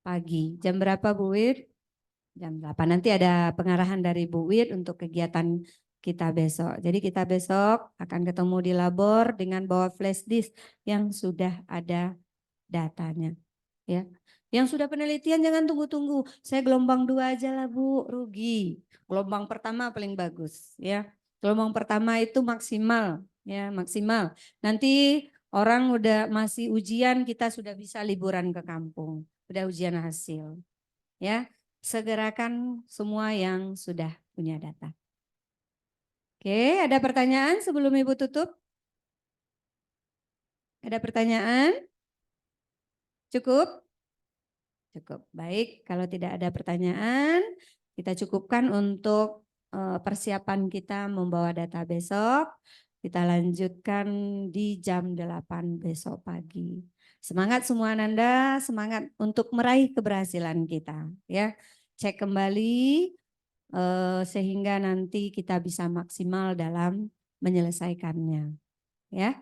pagi. Jam berapa Bu Wit? Jam 8. Nanti ada pengarahan dari Bu Wit untuk kegiatan kita besok. Jadi kita besok akan ketemu di labor dengan bawa flash disk yang sudah ada datanya. Ya. Yang sudah penelitian jangan tunggu-tunggu. Saya gelombang 2 aja lah Bu, rugi. Gelombang pertama paling bagus ya. Gelombang pertama itu maksimal ya, maksimal. Nanti orang udah masih ujian, kita sudah bisa liburan ke kampung. Udah ujian hasil. Ya. Segerakan semua yang sudah punya data. Oke, ada pertanyaan sebelum Ibu tutup? Ada pertanyaan? Cukup? Cukup. Baik, kalau tidak ada pertanyaan, kita cukupkan untuk persiapan kita membawa data besok. Kita lanjutkan di jam 8 besok pagi. Semangat semua Ananda, semangat untuk meraih keberhasilan kita. Ya, cek kembali sehingga nanti kita bisa maksimal dalam menyelesaikannya. Ya,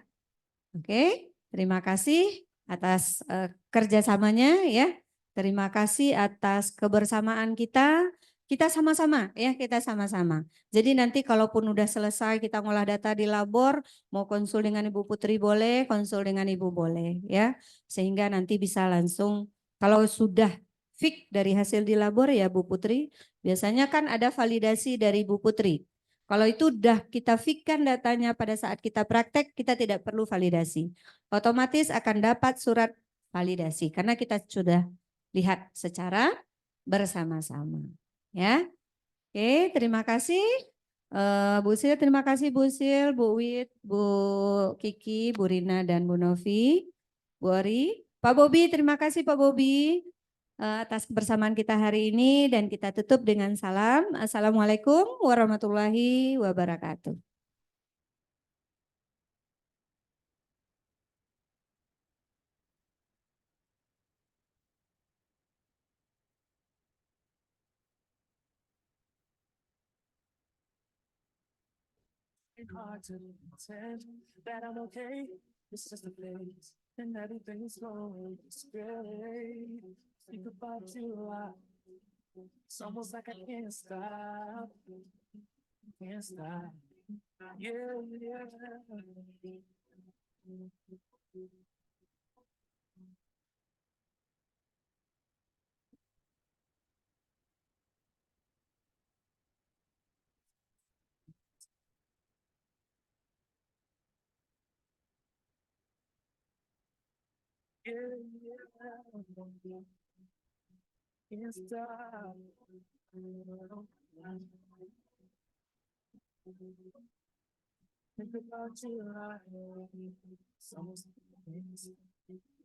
oke. Terima kasih atas kerjasamanya ya. Terima kasih atas kebersamaan kita. Kita sama-sama ya, kita sama-sama. Jadi nanti kalaupun udah selesai kita ngolah data di labor, mau konsul dengan Ibu Putri boleh, konsul dengan Ibu boleh ya. Sehingga nanti bisa langsung kalau sudah fix dari hasil di labor ya Bu Putri, biasanya kan ada validasi dari Bu Putri. Kalau itu udah kita fixkan datanya pada saat kita praktek, kita tidak perlu validasi. Otomatis akan dapat surat validasi karena kita sudah lihat secara bersama-sama. Ya, oke, terima kasih Bu Sil, terima kasih Bu Sil, Bu Wit, Bu Kiki, Bu Rina dan Bu Novi, Bu Ori, Pak Bobi, terima kasih Pak Bobi atas kebersamaan kita hari ini dan kita tutup dengan salam. Assalamualaikum warahmatullahi wabarakatuh. Hard to pretend that I'm okay. It's just a phase, and everything's going great. Think about you a lot. It's almost like I can't stop. Can't stop. Yeah, yeah. Yeah, yeah. Can't stop. Think about you, it's almost like I can't stop.